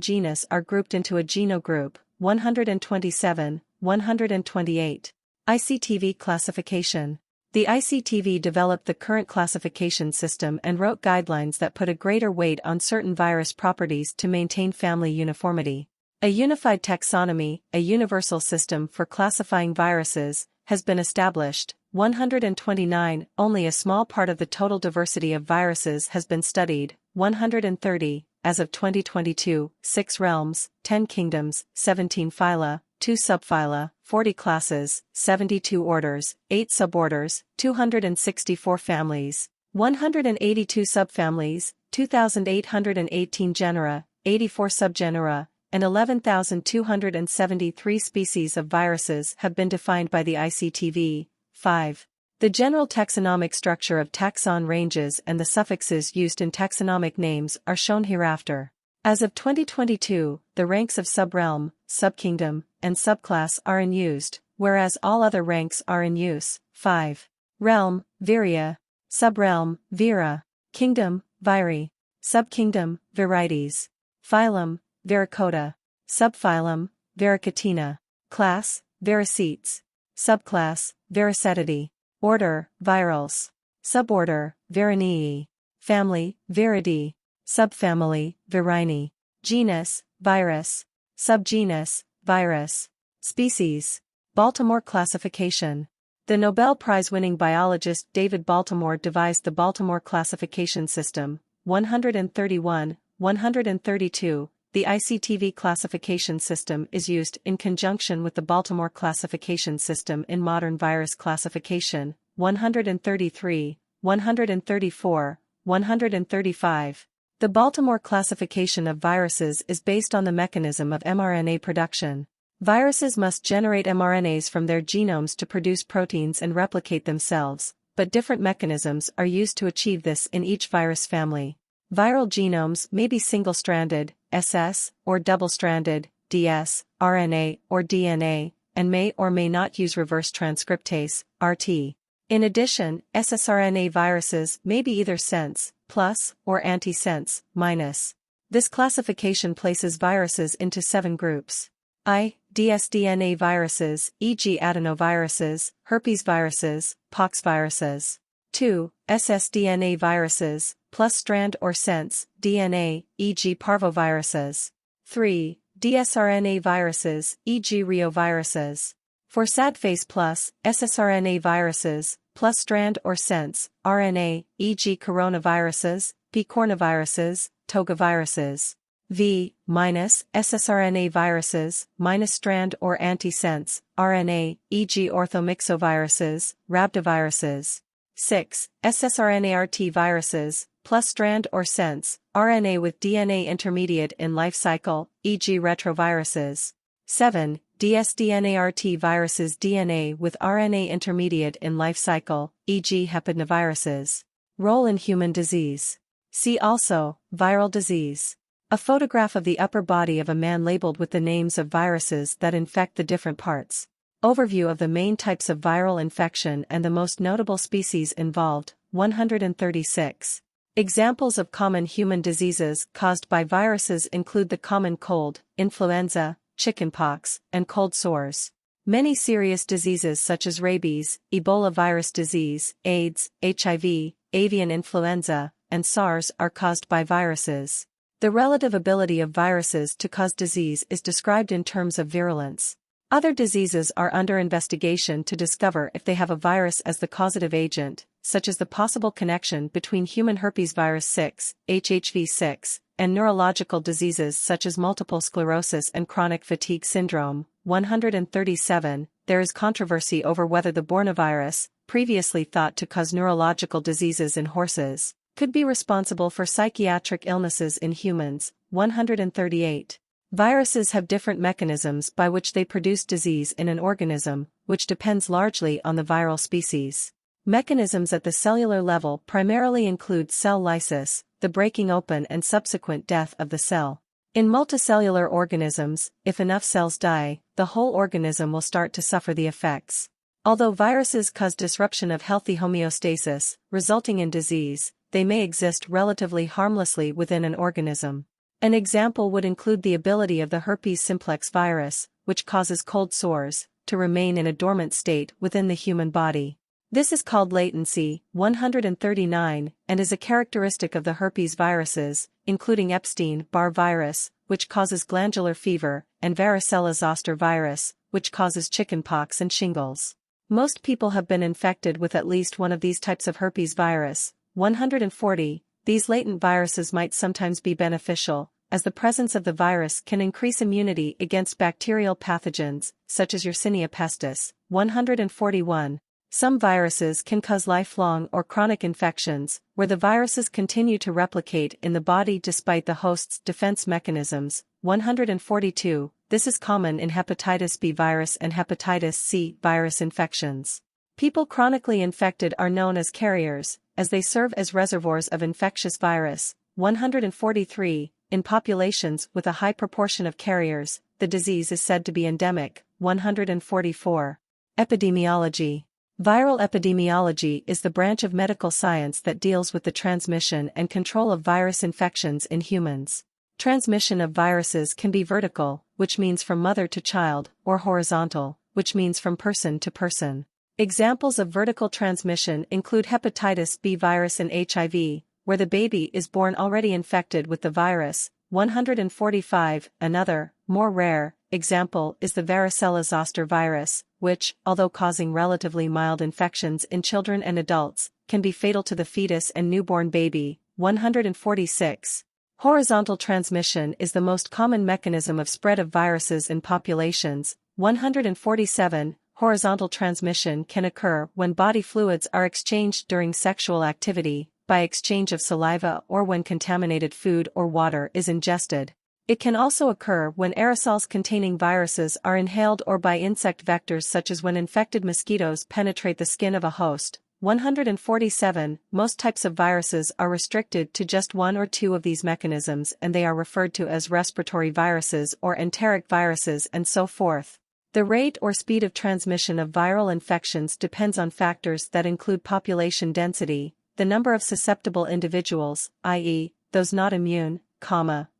genus are grouped into a genogroup. 127. 128. ICTV classification. The ICTV developed the current classification system and wrote guidelines that put a greater weight on certain virus properties to maintain family uniformity. A unified taxonomy, a universal system for classifying viruses, has been established. 129. Only a small part of the total diversity of viruses has been studied. 130. As of 2022, 6 realms, 10 kingdoms, 17 phyla, 2 subphyla, 40 classes, 72 orders, 8 suborders, 264 families, 182 subfamilies, 2,818 genera, 84 subgenera, and 11,273 species of viruses have been defined by the ICTV. 5. The general taxonomic structure of taxon ranges and the suffixes used in taxonomic names are shown hereafter. As of 2022, the ranks of subrealm, subkingdom, and subclass are in use, whereas all other ranks are in use. 5. Realm, Viria. Subrealm, Vira. Kingdom, Viri. Subkingdom, Virites. Phylum, Vericota. Subphylum, Vericatina. Class, Vericetes. Subclass, Vericetidae. Order, Virals. Suborder, Virinii. Family, Viridae. Subfamily, Virini. Genus, Virus. Subgenus, Virus. Species. Baltimore classification. The Nobel Prize-winning biologist David Baltimore devised the Baltimore classification system. 131, 132. The ICTV classification system is used in conjunction with the Baltimore classification system in modern virus classification. 133, 134, 135. The Baltimore classification of viruses is based on the mechanism of mRNA production. Viruses must generate mRNAs from their genomes to produce proteins and replicate themselves, but different mechanisms are used to achieve this in each virus family. Viral genomes may be single-stranded, SS, or double-stranded, DS, RNA, or DNA, and may or may not use reverse transcriptase, RT. In addition, ssRNA viruses may be either sense, plus, or antisense, minus. This classification places viruses into 7 groups. I. dsDNA viruses, e.g. adenoviruses, herpes viruses, pox viruses. 2. ssDNA viruses, plus strand or sense, DNA, e.g. parvoviruses. 3. dsRNA viruses, e.g. reoviruses. For SADphase plus, ssRNA viruses, plus strand or sense, RNA, e.g. coronaviruses, picornaviruses, togaviruses. V minus ssRNA viruses, minus strand or antisense, RNA, e.g. orthomyxoviruses, rhabdoviruses. 6. ssRNA-RT viruses, plus strand or sense, RNA with DNA intermediate in life cycle, e.g. retroviruses. 7. dsDNA-RT viruses DNA with RNA intermediate in life cycle, e.g. hepatinoviruses. Role in human disease. See also, viral disease. A photograph of the upper body of a man labeled with the names of viruses that infect the different parts. Overview of the main types of viral infection and the most notable species involved, 136. Examples of common human diseases caused by viruses include the common cold, influenza, chickenpox, and cold sores. Many serious diseases such as rabies, Ebola virus disease, AIDS, HIV, avian influenza, and SARS are caused by viruses. The relative ability of viruses to cause disease is described in terms of virulence. Other diseases are under investigation to discover if they have a virus as the causative agent, such as the possible connection between human herpes virus 6, HHV6, and neurological diseases such as multiple sclerosis and chronic fatigue syndrome. 137. There is controversy over whether the Bornavirus, previously thought to cause neurological diseases in horses, could be responsible for psychiatric illnesses in humans. 138. Viruses have different mechanisms by which they produce disease in an organism, which depends largely on the viral species. Mechanisms at the cellular level primarily include cell lysis, the breaking open and subsequent death of the cell. In multicellular organisms, if enough cells die, the whole organism will start to suffer the effects. Although viruses cause disruption of healthy homeostasis, resulting in disease, they may exist relatively harmlessly within an organism. An example would include the ability of the herpes simplex virus, which causes cold sores, to remain in a dormant state within the human body. This is called latency. 139, and is a characteristic of the herpes viruses, including Epstein-Barr virus, which causes glandular fever, and varicella-zoster virus, which causes chickenpox and shingles. Most people have been infected with at least one of these types of herpes virus. 140. These latent viruses might sometimes be beneficial, as the presence of the virus can increase immunity against bacterial pathogens, such as Yersinia pestis. 141. Some viruses can cause lifelong or chronic infections, where the viruses continue to replicate in the body despite the host's defense mechanisms. 142. This is common in hepatitis B virus and hepatitis C virus infections. People chronically infected are known as carriers, as they serve as reservoirs of infectious virus. 143. In populations with a high proportion of carriers, the disease is said to be endemic. 144. Epidemiology. Viral epidemiology is the branch of medical science that deals with the transmission and control of virus infections in humans. Transmission of viruses can be vertical, which means from mother to child, or horizontal, which means from person to person. Examples of vertical transmission include hepatitis B virus and HIV, where the baby is born already infected with the virus. 145. Another, more rare, example is the varicella-zoster virus, which, although causing relatively mild infections in children and adults, can be fatal to the fetus and newborn baby. 146. Horizontal transmission is the most common mechanism of spread of viruses in populations. 147. Horizontal transmission can occur when body fluids are exchanged during sexual activity, by exchange of saliva, or when contaminated food or water is ingested. It can also occur when aerosols containing viruses are inhaled or by insect vectors, such as when infected mosquitoes penetrate the skin of a host. 147. Most types of viruses are restricted to just one or two of these mechanisms, and they are referred to as respiratory viruses or enteric viruses and so forth. The rate or speed of transmission of viral infections depends on factors that include population density, the number of susceptible individuals, i.e., those not immune,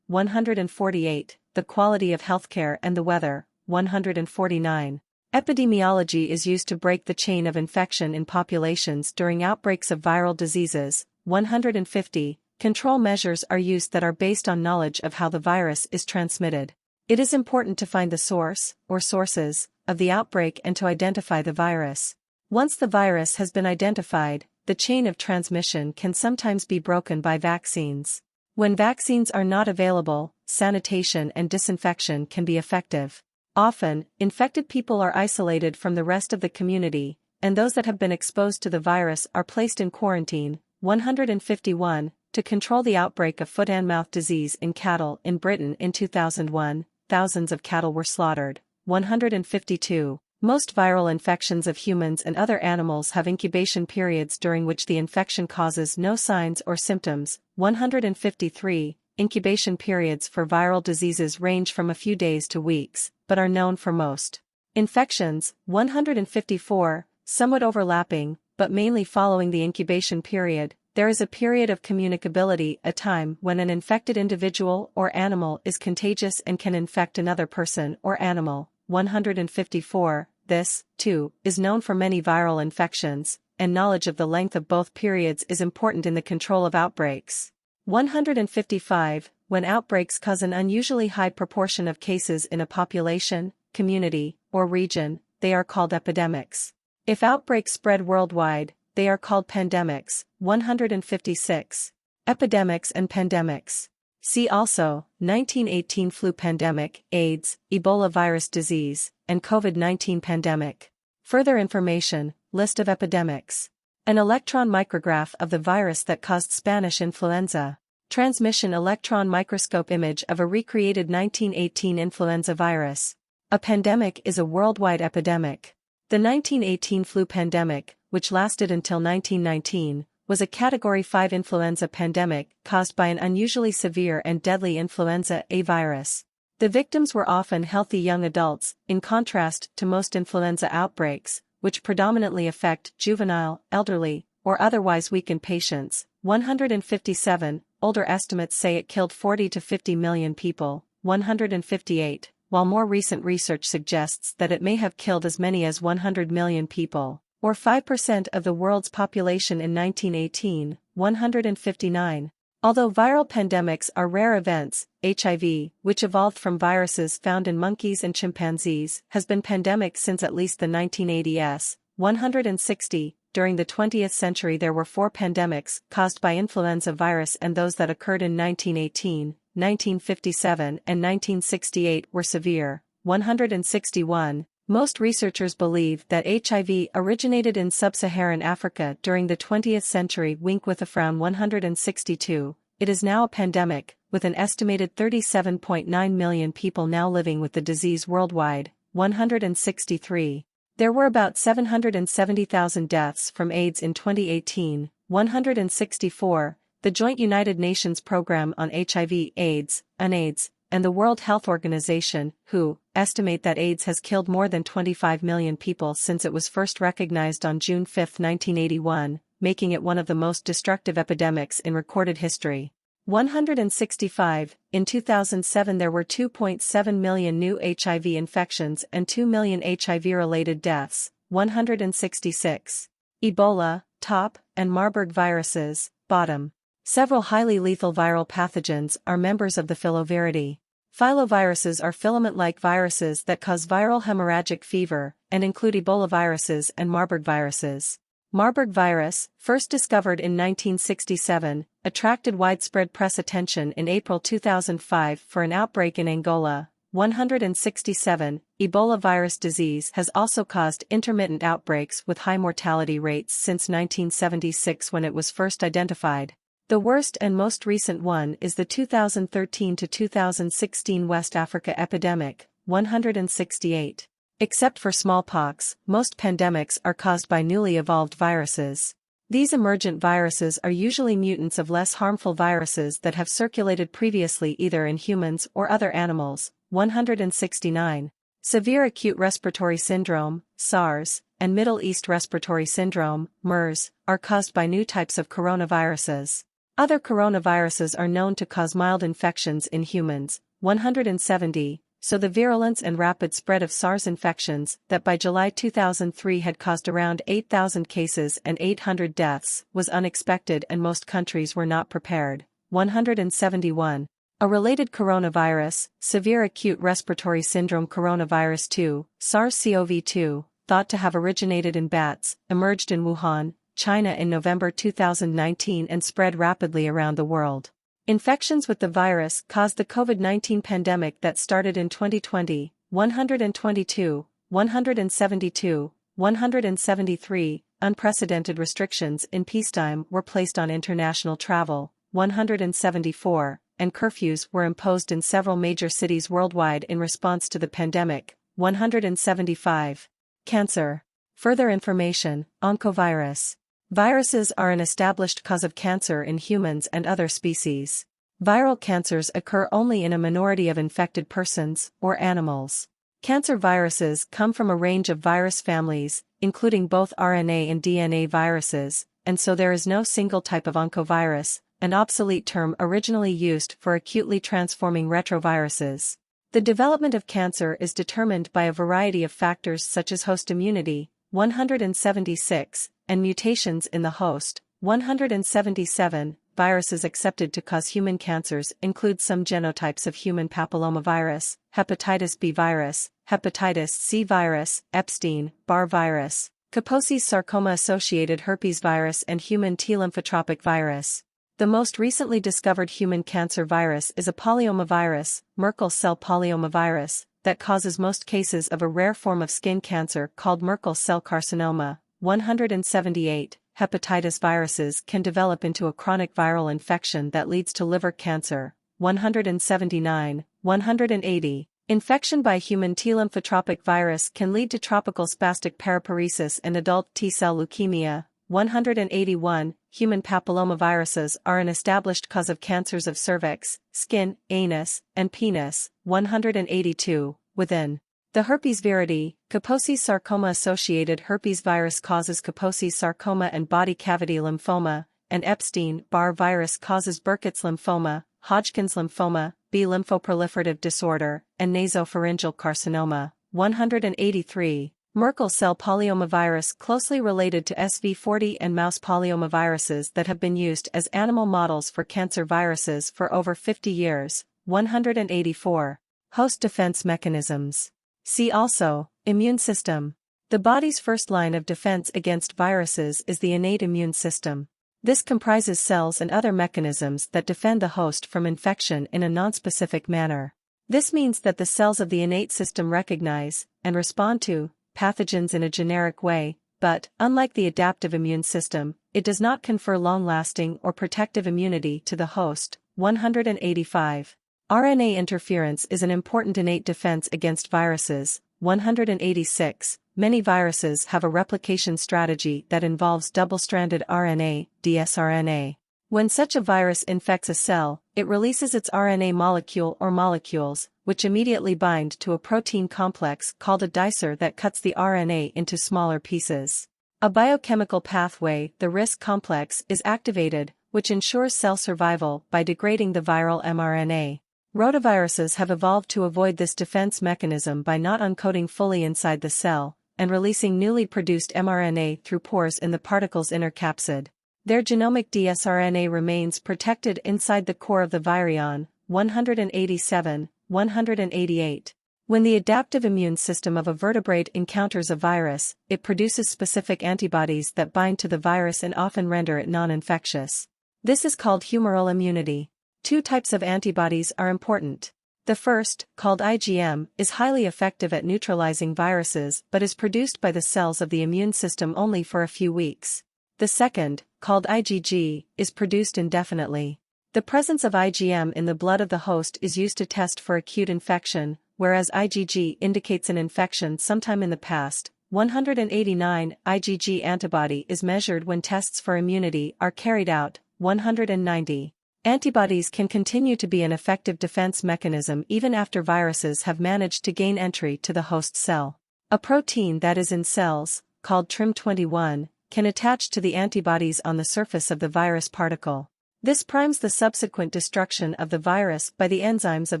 148, the quality of healthcare and the weather. 149. Epidemiology is used to break the chain of infection in populations during outbreaks of viral diseases. 150. Control measures are used that are based on knowledge of how the virus is transmitted. It is important to find the source, or sources, of the outbreak and to identify the virus. Once the virus has been identified, the chain of transmission can sometimes be broken by vaccines. When vaccines are not available, sanitation and disinfection can be effective. Often, infected people are isolated from the rest of the community, and those that have been exposed to the virus are placed in quarantine. 151, to control the outbreak of foot and mouth disease in cattle in Britain in 2001, thousands of cattle were slaughtered. 152. Most viral infections of humans and other animals have incubation periods during which the infection causes no signs or symptoms. 153. Incubation periods for viral diseases range from a few days to weeks, but are known for most infections. 154. Somewhat overlapping, but mainly following the incubation period, there is a period of communicability, a time when an infected individual or animal is contagious and can infect another person or animal. 154. This, too, is known for many viral infections, and knowledge of the length of both periods is important in the control of outbreaks. 155. When outbreaks cause an unusually high proportion of cases in a population, community, or region, they are called epidemics. If outbreaks spread worldwide, they are called pandemics. 156. Epidemics and pandemics. See also, 1918 flu pandemic, AIDS, Ebola virus disease, and COVID-19 pandemic. Further information, list of epidemics. An electron micrograph of the virus that caused Spanish influenza. Transmission electron microscope image of a recreated 1918 influenza virus. A pandemic is a worldwide epidemic. The 1918 flu pandemic, which lasted until 1919, was a Category 5 influenza pandemic caused by an unusually severe and deadly influenza A virus. The victims were often healthy young adults, in contrast to most influenza outbreaks, which predominantly affect juvenile, elderly, or otherwise weakened patients. 157. Older estimates say it killed 40 to 50 million people. 158. While more recent research suggests that it may have killed as many as 100 million people, or 5% of the world's population in 1918. 159. Although viral pandemics are rare events, HIV, which evolved from viruses found in monkeys and chimpanzees, has been pandemic since at least the 1980s. 160. During the 20th century there were 4 pandemics caused by influenza virus, and those that occurred in 1918, 1957 and 1968 were severe. 161. Most researchers believe that HIV originated in sub-Saharan Africa during the 20th century. Wink with a frown. 162. It is now a pandemic, with an estimated 37.9 million people now living with the disease worldwide. 163. There were about 770,000 deaths from AIDS in 2018. 164. The Joint United Nations Programme on HIV/AIDS, UNAIDS, and the World Health Organization, WHO, estimate that AIDS has killed more than 25 million people since it was first recognized on June 5, 1981, making it one of the most destructive epidemics in recorded history. 165. In 2007 there were 2.7 million new HIV infections and 2 million HIV-related deaths. 166. Ebola, top, and Marburg viruses, bottom. Several highly lethal viral pathogens are members of the filoviridae. Filoviruses are filament-like viruses that cause viral hemorrhagic fever, and include Ebola viruses and Marburg viruses. Marburg virus, first discovered in 1967, attracted widespread press attention in April 2005 for an outbreak in Angola. 167. Ebola virus disease has also caused intermittent outbreaks with high mortality rates since 1976 when it was first identified. The worst and most recent one is the 2013 to 2016 West Africa epidemic. 168. Except for smallpox, most pandemics are caused by newly evolved viruses. These emergent viruses are usually mutants of less harmful viruses that have circulated previously either in humans or other animals. 169. Severe acute respiratory syndrome, SARS, and Middle East respiratory syndrome, MERS, are caused by new types of coronaviruses. Other coronaviruses are known to cause mild infections in humans. 170. So the virulence and rapid spread of SARS infections that by July 2003 had caused around 8,000 cases and 800 deaths was unexpected, and most countries were not prepared. 171. A related coronavirus, severe acute respiratory syndrome coronavirus 2, SARS-CoV-2, thought to have originated in bats, emerged in Wuhan, China in November 2019 and spread rapidly around the world. Infections with the virus caused the COVID-19 pandemic that started in 2020. 122, 172, 173, unprecedented restrictions in peacetime were placed on international travel. 174, and curfews were imposed in several major cities worldwide in response to the pandemic. 175. Cancer. Further information, oncovirus. Viruses are an established cause of cancer in humans and other species. Viral cancers occur only in a minority of infected persons or animals. Cancer viruses come from a range of virus families, including both RNA and DNA viruses, and so there is no single type of oncovirus, an obsolete term originally used for acutely transforming retroviruses. The development of cancer is determined by a variety of factors such as host immunity, 176, and mutations in the host, 177. Viruses accepted to cause human cancers include some genotypes of human papillomavirus, hepatitis B virus, hepatitis C virus, Epstein-Barr virus, Kaposi's sarcoma-associated herpes virus and human T lymphotropic virus. The most recently discovered human cancer virus is a polyomavirus, Merkel cell polyomavirus, that causes most cases of a rare form of skin cancer called Merkel cell carcinoma. 178. Hepatitis viruses can develop into a chronic viral infection that leads to liver cancer. 179. 180. Infection by human T lymphotropic virus can lead to tropical spastic paraparesis and adult T-cell leukemia. 181. Human papillomaviruses are an established cause of cancers of cervix, skin, anus, and penis. 182. Within. The herpes viridae, Kaposi's sarcoma-associated herpes virus causes Kaposi's sarcoma and body cavity lymphoma, and Epstein-Barr virus causes Burkitt's lymphoma, Hodgkin's lymphoma, B lymphoproliferative disorder, and nasopharyngeal carcinoma. 183. Merkel cell polyomavirus closely related to SV40 and mouse polyomaviruses that have been used as animal models for cancer viruses for over 50 years. 184. Host defense mechanisms. See also, immune system. The body's first line of defense against viruses is the innate immune system. This comprises cells and other mechanisms that defend the host from infection in a nonspecific manner. This means that the cells of the innate system recognize and respond to pathogens in a generic way, but, unlike the adaptive immune system, it does not confer long-lasting or protective immunity to the host. 185. RNA interference is an important innate defense against viruses. 186. Many viruses have a replication strategy that involves double-stranded RNA, dsRNA. When such a virus infects a cell, it releases its RNA molecule or molecules, which immediately bind to a protein complex called a dicer that cuts the RNA into smaller pieces. A biochemical pathway, the RISC complex, is activated, which ensures cell survival by degrading the viral mRNA. Rotaviruses have evolved to avoid this defense mechanism by not uncoating fully inside the cell, and releasing newly produced mRNA through pores in the particle's inner capsid. Their genomic dsRNA remains protected inside the core of the virion. 187, 188. When the adaptive immune system of a vertebrate encounters a virus, it produces specific antibodies that bind to the virus and often render it non-infectious. This is called humoral immunity. Two types of antibodies are important. The first, called IgM, is highly effective at neutralizing viruses but is produced by the cells of the immune system only for a few weeks. The second, called IgG, is produced indefinitely. The presence of IgM in the blood of the host is used to test for acute infection, whereas IgG indicates an infection sometime in the past. 189. IgG antibody is measured when tests for immunity are carried out. 190. Antibodies can continue to be an effective defense mechanism even after viruses have managed to gain entry to the host cell. A protein that is in cells, called TRIM21, can attach to the antibodies on the surface of the virus particle. This primes the subsequent destruction of the virus by the enzymes of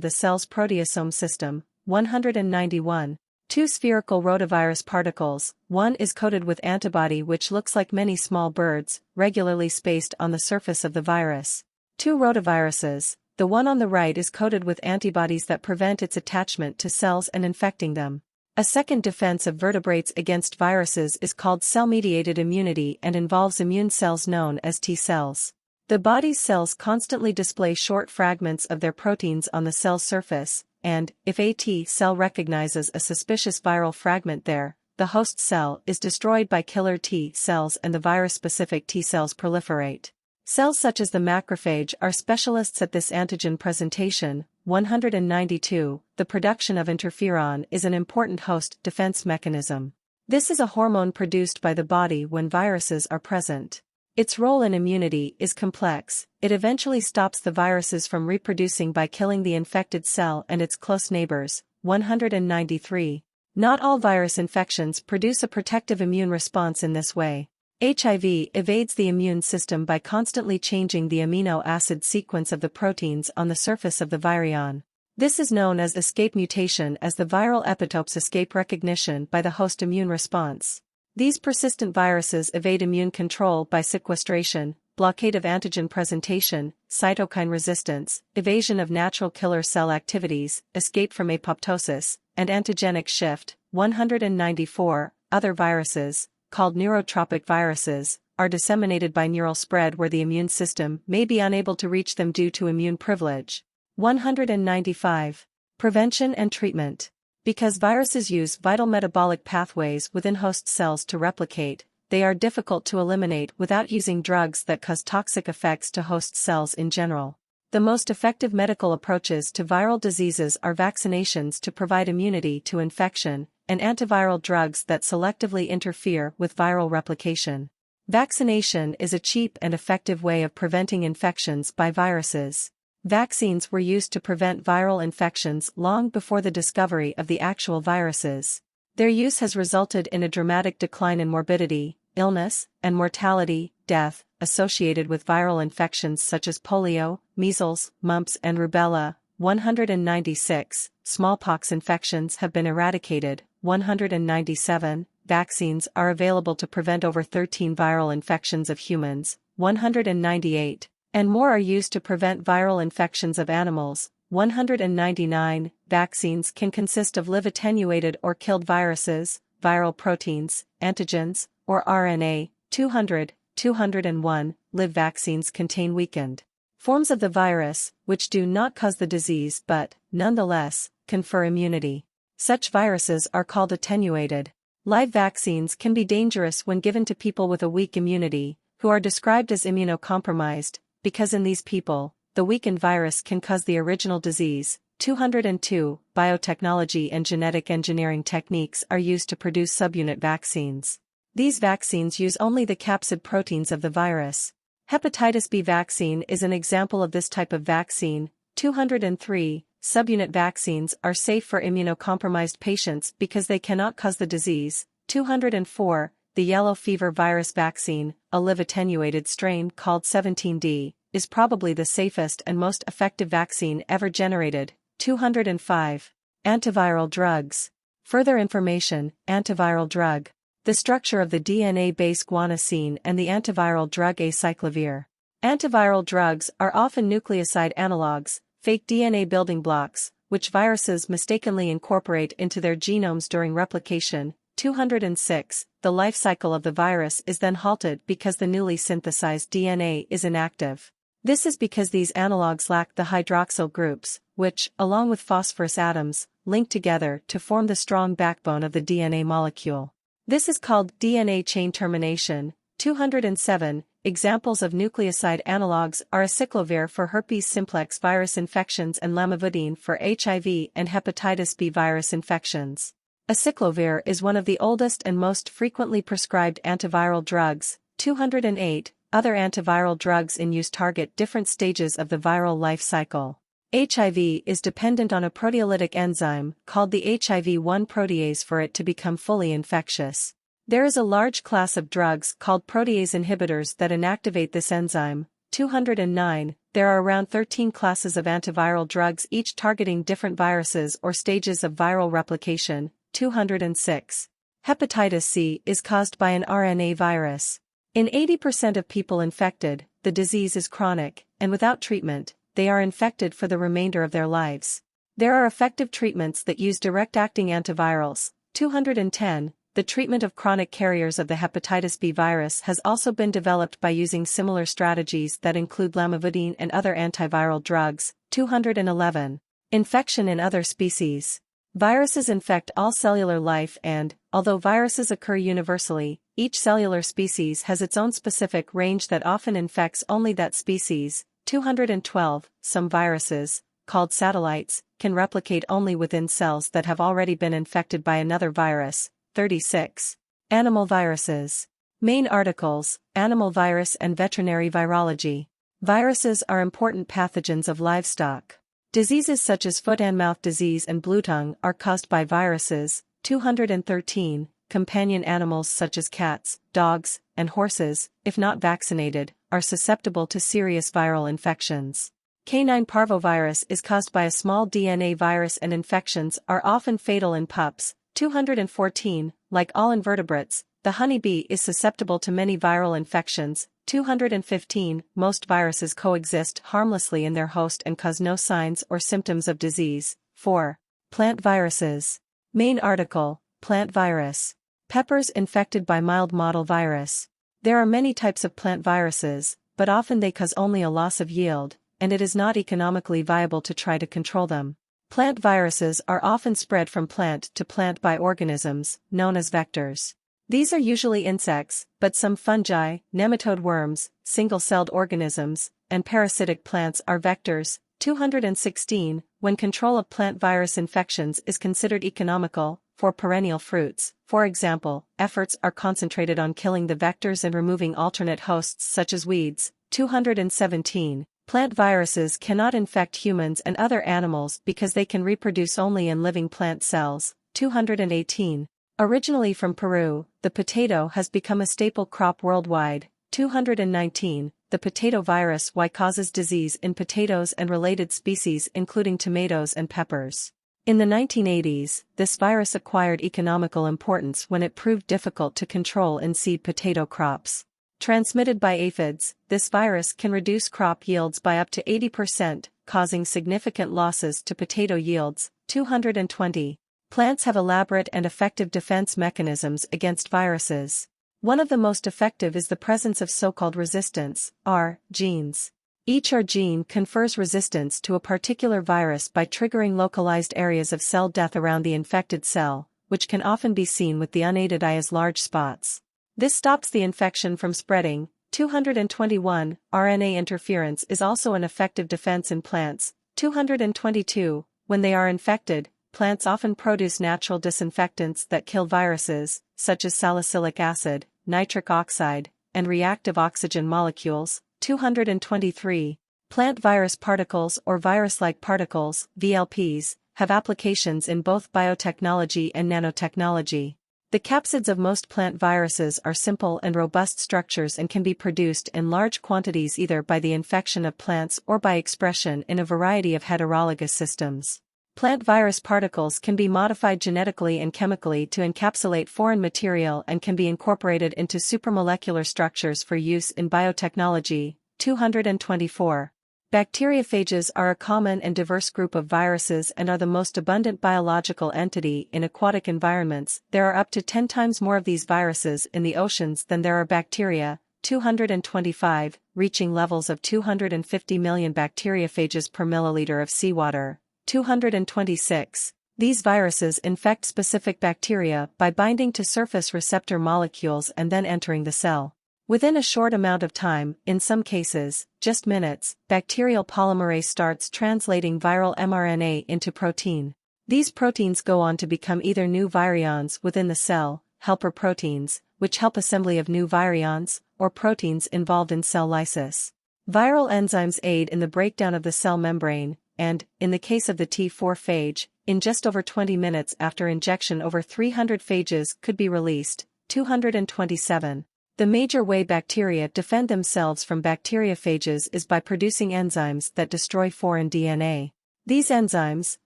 the cell's proteasome system. 191. Two spherical rotavirus particles, one is coated with antibody which looks like many small birds, regularly spaced on the surface of the virus. Two rotaviruses, the one on the right is coated with antibodies that prevent its attachment to cells and infecting them. A second defense of vertebrates against viruses is called cell-mediated immunity and involves immune cells known as T cells. The body's cells constantly display short fragments of their proteins on the cell's surface, and, if a T cell recognizes a suspicious viral fragment there, the host cell is destroyed by killer T cells and the virus-specific T cells proliferate. Cells such as the macrophage are specialists at this antigen presentation. 192. The production of interferon is an important host defense mechanism. This is a hormone produced by the body when viruses are present. Its role in immunity is complex. It eventually stops the viruses from reproducing by killing the infected cell and its close neighbors. 193. Not all virus infections produce a protective immune response in this way. HIV evades the immune system by constantly changing the amino acid sequence of the proteins on the surface of the virion. This is known as escape mutation, as the viral epitopes escape recognition by the host immune response. These persistent viruses evade immune control by sequestration, blockade of antigen presentation, cytokine resistance, evasion of natural killer cell activities, escape from apoptosis, and antigenic shift. 194. Other viruses, called neurotropic viruses, are disseminated by neural spread where the immune system may be unable to reach them due to immune privilege. 195. Prevention and treatment. Because viruses use vital metabolic pathways within host cells to replicate, they are difficult to eliminate without using drugs that cause toxic effects to host cells in general. The most effective medical approaches to viral diseases are vaccinations to provide immunity to infection, and antiviral drugs that selectively interfere with viral replication. Vaccination is a cheap and effective way of preventing infections by viruses. Vaccines were used to prevent viral infections long before the discovery of the actual viruses. Their use has resulted in a dramatic decline in morbidity, illness, and mortality, death, associated with viral infections such as polio, measles, mumps, and rubella. 196. Smallpox infections have been eradicated. 197. Vaccines are available to prevent over 13 viral infections of humans. 198. And more are used to prevent viral infections of animals. 199. Vaccines can consist of live attenuated or killed viruses, viral proteins, antigens, or RNA. 200. 201. Live vaccines contain weakened forms of the virus, which do not cause the disease but, nonetheless, confer immunity. Such viruses are called attenuated. Live vaccines can be dangerous when given to people with a weak immunity, who are described as immunocompromised, because in these people, the weakened virus can cause the original disease. 202. Biotechnology and genetic engineering techniques are used to produce subunit vaccines. These vaccines use only the capsid proteins of the virus. Hepatitis B vaccine is an example of this type of vaccine. 203. Subunit vaccines are safe for immunocompromised patients because they cannot cause the disease. 204. The yellow fever virus vaccine, a live attenuated strain called 17D, is probably the safest and most effective vaccine ever generated. 205. Antiviral drugs. Further information. Antiviral drug. The structure of the DNA base guanosine and the antiviral drug acyclovir. Antiviral drugs are often nucleoside analogs, fake DNA building blocks, which viruses mistakenly incorporate into their genomes during replication. 206. The life cycle of the virus is then halted because the newly synthesized DNA is inactive. This is because these analogs lack the hydroxyl groups, which, along with phosphorus atoms, link together to form the strong backbone of the DNA molecule. This is called DNA chain termination. 207. Examples of nucleoside analogs are acyclovir for herpes simplex virus infections and lamivudine for HIV and hepatitis B virus infections. Acyclovir is one of the oldest and most frequently prescribed antiviral drugs. 208. Other antiviral drugs in use target different stages of the viral life cycle. HIV is dependent on a proteolytic enzyme called the HIV-1 protease for it to become fully infectious. There is a large class of drugs called protease inhibitors that inactivate this enzyme. 209. There are around 13 classes of antiviral drugs, each targeting different viruses or stages of viral replication. 206. Hepatitis C is caused by an RNA virus. In 80% of people infected, the disease is chronic, and without treatment, they are infected for the remainder of their lives. There are effective treatments that use direct-acting antivirals. 210. The treatment of chronic carriers of the hepatitis B virus has also been developed by using similar strategies that include lamivudine and other antiviral drugs. 211. Infection in other species. Viruses infect all cellular life and, although viruses occur universally, each cellular species has its own specific range that often infects only that species. 212. Some viruses, called satellites, can replicate only within cells that have already been infected by another virus. 36. Animal viruses. Main articles: Animal virus and veterinary virology. Viruses are important pathogens of livestock. Diseases such as foot and mouth disease and bluetongue are caused by viruses. 213. Companion animals such as cats, dogs, and horses, if not vaccinated, are susceptible to serious viral infections. Canine parvovirus is caused by a small DNA virus and infections are often fatal in pups. 214. Like all invertebrates, the honeybee is susceptible to many viral infections. 215. Most viruses coexist harmlessly in their host and cause no signs or symptoms of disease. 4. Plant viruses. Main article: Plant virus. Peppers infected by mild mottle virus. There are many types of plant viruses, but often they cause only a loss of yield, and it is not economically viable to try to control them. Plant viruses are often spread from plant to plant by organisms, known as vectors. These are usually insects, but some fungi, nematode worms, single-celled organisms, and parasitic plants are vectors. 216. When control of plant virus infections is considered economical, for perennial fruits, for example, efforts are concentrated on killing the vectors and removing alternate hosts such as weeds. 217. Plant viruses cannot infect humans and other animals because they can reproduce only in living plant cells. 218. Originally from Peru, the potato has become a staple crop worldwide. 219. The potato virus Y causes disease in potatoes and related species including tomatoes and peppers. In the 1980s, this virus acquired economical importance when it proved difficult to control in seed potato crops. Transmitted by aphids, this virus can reduce crop yields by up to 80%, causing significant losses to potato yields. 220. Plants have elaborate and effective defense mechanisms against viruses. One of the most effective is the presence of so-called resistance, R, genes. Each R gene confers resistance to a particular virus by triggering localized areas of cell death around the infected cell, which can often be seen with the unaided eye as large spots. This stops the infection from spreading. 221. RNA interference is also an effective defense in plants. 222. When they are infected, plants often produce natural disinfectants that kill viruses, such as salicylic acid, nitric oxide, and reactive oxygen molecules. 223. Plant virus particles or virus-like particles, VLPs, have applications in both biotechnology and nanotechnology. The capsids of most plant viruses are simple and robust structures and can be produced in large quantities either by the infection of plants or by expression in a variety of heterologous systems. Plant virus particles can be modified genetically and chemically to encapsulate foreign material and can be incorporated into supramolecular structures for use in biotechnology. 224. Bacteriophages are a common and diverse group of viruses and are the most abundant biological entity in aquatic environments. There are up to 10 times more of these viruses in the oceans than there are bacteria. 225, reaching levels of 250 million bacteriophages per milliliter of seawater. 226. These viruses infect specific bacteria by binding to surface receptor molecules and then entering the cell. Within a short amount of time, in some cases, just minutes, bacterial polymerase starts translating viral mRNA into protein. These proteins go on to become either new virions within the cell, helper proteins, which help assembly of new virions, or proteins involved in cell lysis. Viral enzymes aid in the breakdown of the cell membrane, and, in the case of the T4 phage, in just over 20 minutes after injection over 300 phages could be released. 227. The major way bacteria defend themselves from bacteriophages is by producing enzymes that destroy foreign DNA. These enzymes,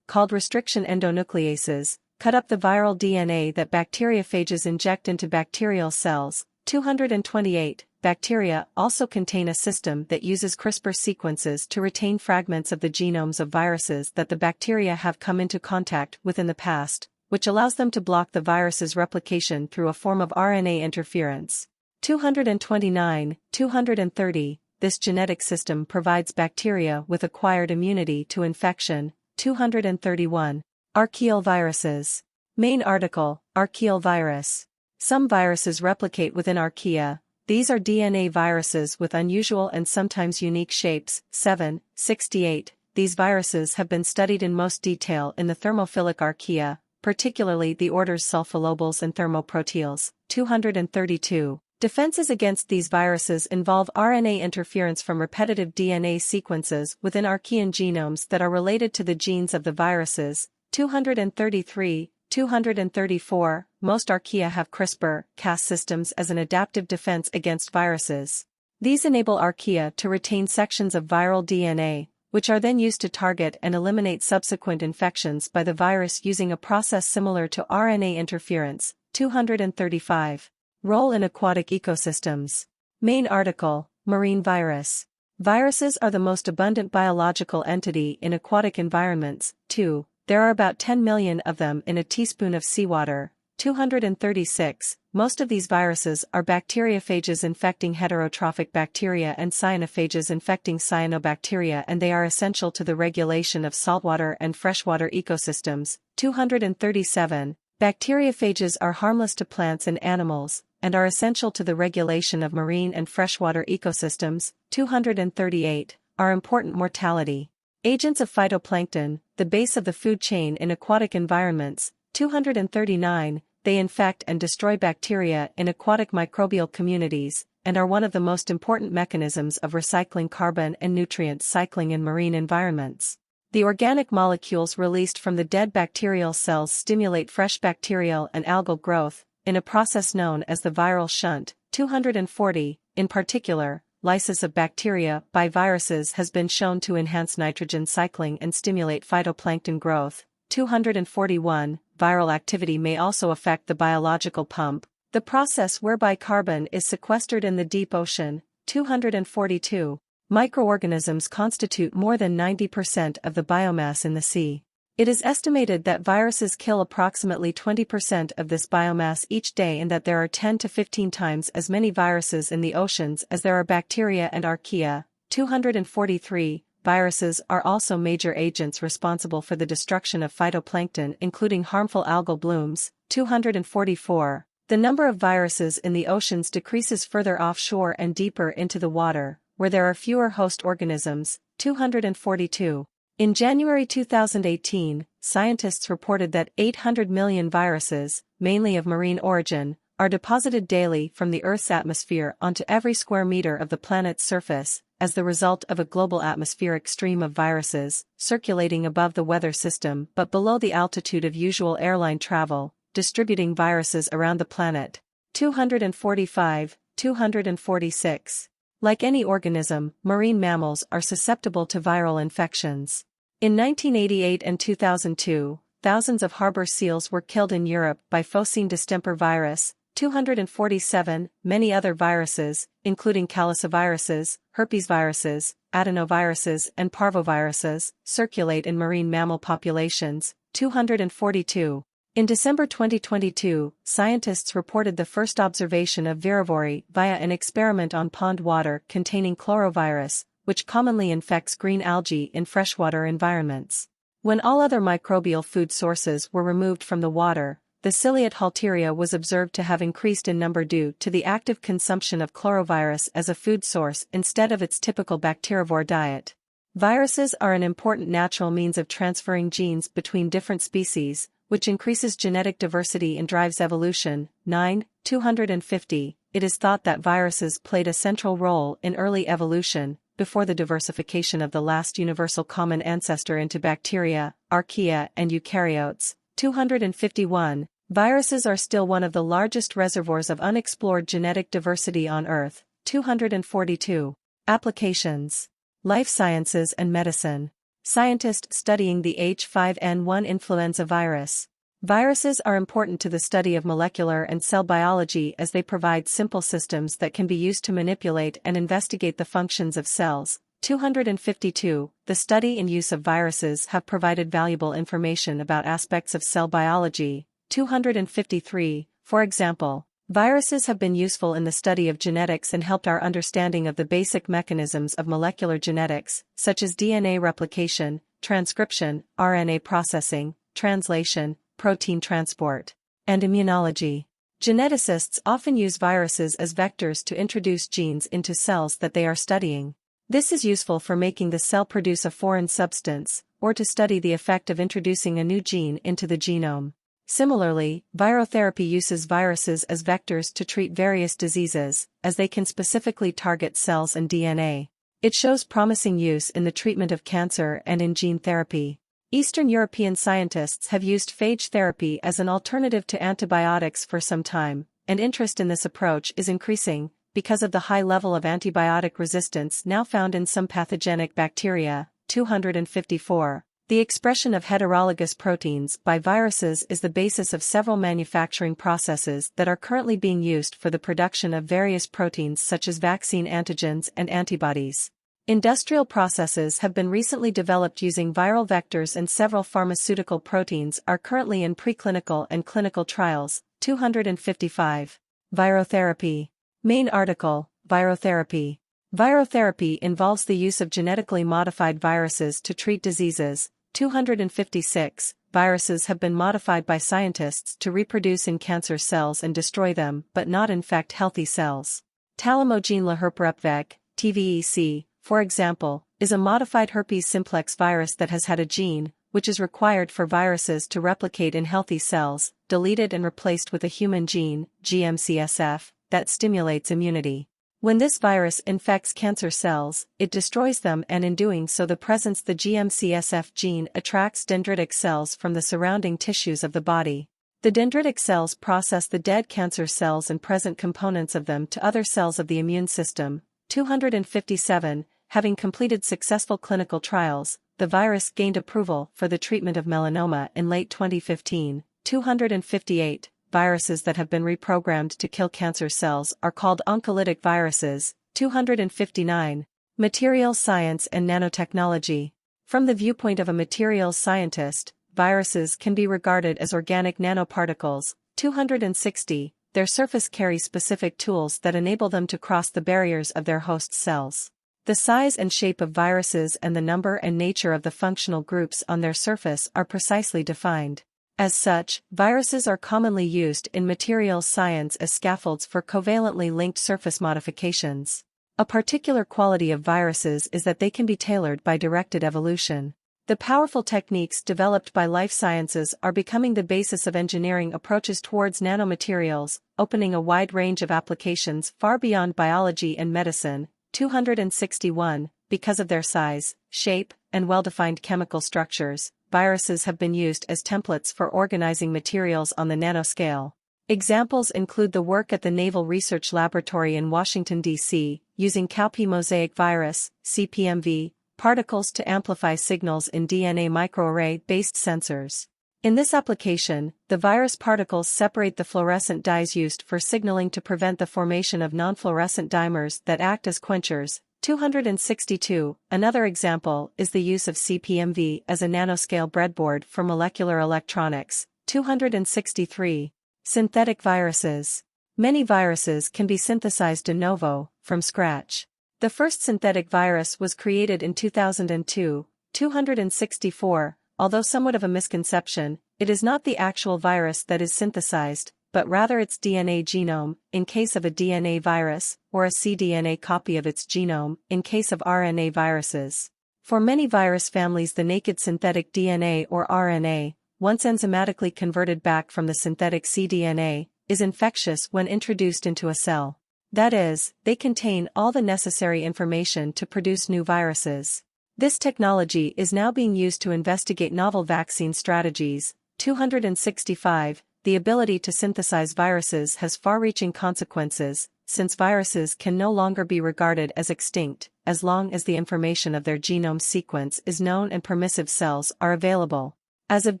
called restriction endonucleases, cut up the viral DNA that bacteriophages inject into bacterial cells. 228. Bacteria also contain a system that uses CRISPR sequences to retain fragments of the genomes of viruses that the bacteria have come into contact with in the past. which allows them to block the virus's replication through a form of RNA interference. 229, 230. This genetic system provides bacteria with acquired immunity to infection. 231. Archaeal viruses. Main article, Archaeal virus. Some viruses replicate within archaea. These are DNA viruses with unusual and sometimes unique shapes. 768. These viruses have been studied in most detail in the thermophilic archaea, particularly the orders sulfolobules and thermoproteales. 232. Defenses against these viruses involve RNA interference from repetitive DNA sequences within archaean genomes that are related to the genes of the viruses. 233, 234. Most archaea have CRISPR-Cas systems as an adaptive defense against viruses. These enable archaea to retain sections of viral DNA, which are then used to target and eliminate subsequent infections by the virus using a process similar to RNA interference. 235. Role in aquatic ecosystems. Main article, Marine virus. Viruses are the most abundant biological entity in aquatic environments. 2. There are about 10 million of them in a teaspoon of seawater. 236. Most of these viruses are bacteriophages infecting heterotrophic bacteria and cyanophages infecting cyanobacteria, and they are essential to the regulation of saltwater and freshwater ecosystems. 237. Bacteriophages are harmless to plants and animals, and are essential to the regulation of marine and freshwater ecosystems. 238. Are important mortality agents of phytoplankton, the base of the food chain in aquatic environments. 239. They infect and destroy bacteria in aquatic microbial communities, and are one of the most important mechanisms of recycling carbon and nutrient cycling in marine environments. The organic molecules released from the dead bacterial cells stimulate fresh bacterial and algal growth, in a process known as the viral shunt. 240. In particular, lysis of bacteria by viruses has been shown to enhance nitrogen cycling and stimulate phytoplankton growth. 241. Viral activity may also affect the biological pump, the process whereby carbon is sequestered in the deep ocean. 242. Microorganisms constitute more than 90% of the biomass in the sea. It is estimated that viruses kill approximately 20% of this biomass each day, and that there are 10 to 15 times as many viruses in the oceans as there are bacteria and archaea. 243. Viruses are also major agents responsible for the destruction of phytoplankton, including harmful algal blooms. 244. The number of viruses in the oceans decreases further offshore and deeper into the water, where there are fewer host organisms. 242. In January 2018, scientists reported that 800 million viruses, mainly of marine origin, are deposited daily from the Earth's atmosphere onto every square meter of the planet's surface, as the result of a global atmospheric stream of viruses, circulating above the weather system but below the altitude of usual airline travel, distributing viruses around the planet. 245, 246. Like any organism, marine mammals are susceptible to viral infections. In 1988 and 2002, thousands of harbor seals were killed in Europe by Phocine distemper virus. 247. Many other viruses, including caliciviruses, herpesviruses, adenoviruses, and parvoviruses, circulate in marine mammal populations. 242. In December 2022, scientists reported the first observation of virovory via an experiment on pond water containing chlorovirus, which commonly infects green algae in freshwater environments. When all other microbial food sources were removed from the water, the ciliate halteria was observed to have increased in number due to the active consumption of chlorovirus as a food source instead of its typical bacterivore diet. Viruses are an important natural means of transferring genes between different species, which increases genetic diversity and drives evolution. 9. 250. It is thought that viruses played a central role in early evolution, before the diversification of the last universal common ancestor into bacteria, archaea, and eukaryotes. 251. Viruses are still one of the largest reservoirs of unexplored genetic diversity on Earth. 242. Applications. Life sciences and medicine. Scientists studying the H5N1 influenza virus. Viruses are important to the study of molecular and cell biology as they provide simple systems that can be used to manipulate and investigate the functions of cells, 252. The study and use of viruses have provided valuable information about aspects of cell biology. 253. For example, viruses have been useful in the study of genetics and helped our understanding of the basic mechanisms of molecular genetics, such as DNA replication, transcription, RNA processing, translation, protein transport, and immunology. Geneticists often use viruses as vectors to introduce genes into cells that they are studying. This is useful for making the cell produce a foreign substance, or to study the effect of introducing a new gene into the genome. Similarly, virotherapy uses viruses as vectors to treat various diseases, as they can specifically target cells and DNA. It shows promising use in the treatment of cancer and in gene therapy. Eastern European scientists have used phage therapy as an alternative to antibiotics for some time, and interest in this approach is increasing, because of the high level of antibiotic resistance now found in some pathogenic bacteria. 254. The expression of heterologous proteins by viruses is the basis of several manufacturing processes that are currently being used for the production of various proteins such as vaccine antigens and antibodies. Industrial processes have been recently developed using viral vectors, and several pharmaceutical proteins are currently in preclinical and clinical trials. 255. Virotherapy. Main article, Virotherapy. Virotherapy involves the use of genetically modified viruses to treat diseases. 256. Viruses have been modified by scientists to reproduce in cancer cells and destroy them, but not infect healthy cells. Talimogene laherparepvec, TVEC, for example, is a modified herpes simplex virus that has had a gene, which is required for viruses to replicate in healthy cells, deleted and replaced with a human gene, GM-CSF, that stimulates immunity. When this virus infects cancer cells, it destroys them, and in doing so the GM-CSF gene attracts dendritic cells from the surrounding tissues of the body. The dendritic cells process the dead cancer cells and present components of them to other cells of the immune system. 257. Having completed successful clinical trials, the virus gained approval for the treatment of melanoma in late 2015. 258. Viruses that have been reprogrammed to kill cancer cells are called oncolytic viruses. 259. Materials science and nanotechnology. From the viewpoint of a materials scientist, viruses can be regarded as organic nanoparticles. 260. Their surface carries specific tools that enable them to cross the barriers of their host cells. The size and shape of viruses and the number and nature of the functional groups on their surface are precisely defined. As such, viruses are commonly used in materials science as scaffolds for covalently linked surface modifications. A particular quality of viruses is that they can be tailored by directed evolution. The powerful techniques developed by life sciences are becoming the basis of engineering approaches towards nanomaterials, opening a wide range of applications far beyond biology and medicine. 261. Because of their size, shape, and well-defined chemical structures, viruses have been used as templates for organizing materials on the nanoscale. Examples include the work at the Naval Research Laboratory in Washington, D.C., using cowpea mosaic virus, CPMV, particles to amplify signals in DNA microarray-based sensors. In this application, the virus particles separate the fluorescent dyes used for signaling to prevent the formation of non-fluorescent dimers that act as quenchers. 262. Another example is the use of CPMV as a nanoscale breadboard for molecular electronics. 263. Synthetic viruses. Many viruses can be synthesized de novo, from scratch. The first synthetic virus was created in 2002. 264. Although somewhat of a misconception, it is not the actual virus that is synthesized, but rather its DNA genome, in case of a DNA virus, or a cDNA copy of its genome, in case of RNA viruses. For many virus families, the naked synthetic DNA or RNA, once enzymatically converted back from the synthetic cDNA, is infectious when introduced into a cell. That is, they contain all the necessary information to produce new viruses. This technology is now being used to investigate novel vaccine strategies. 265. The ability to synthesize viruses has far-reaching consequences, since viruses can no longer be regarded as extinct, as long as the information of their genome sequence is known and permissive cells are available. As of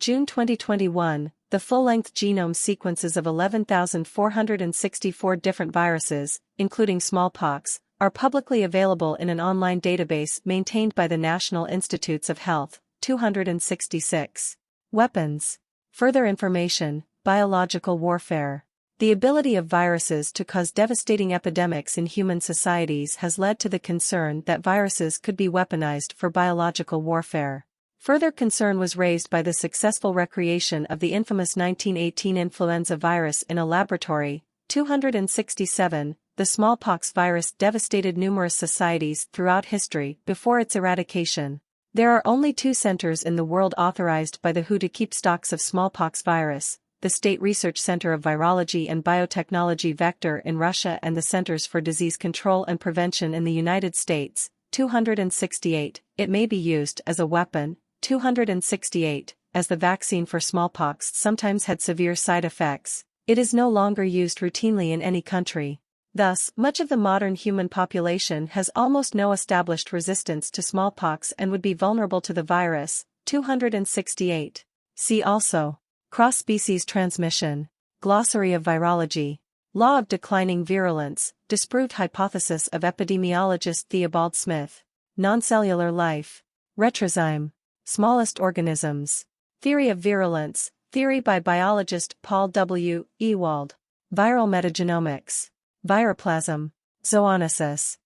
June 2021, the full-length genome sequences of 11,464 different viruses, including smallpox, are publicly available in an online database maintained by the National Institutes of Health. 266. Weapons. Further information, biological warfare. The ability of viruses to cause devastating epidemics in human societies has led to the concern that viruses could be weaponized for biological warfare. Further concern was raised by the successful recreation of the infamous 1918 influenza virus in a laboratory. 267. The smallpox virus devastated numerous societies throughout history before its eradication. There are only 2 centers in the world authorized by the WHO to keep stocks of smallpox virus: the State Research Center of Virology and Biotechnology Vector in Russia and the Centers for Disease Control and Prevention in the United States. 268. It may be used as a weapon. 268. As the vaccine for smallpox sometimes had severe side effects, it is no longer used routinely in any country. Thus, much of the modern human population has almost no established resistance to smallpox and would be vulnerable to the virus. 268. See also: cross-species transmission, glossary of virology, law of declining virulence, disproved hypothesis of epidemiologist Theobald Smith, non-cellular life, retrozyme, smallest organisms, theory of virulence, theory by biologist Paul W. Ewald, viral metagenomics, viroplasm, zoonosis.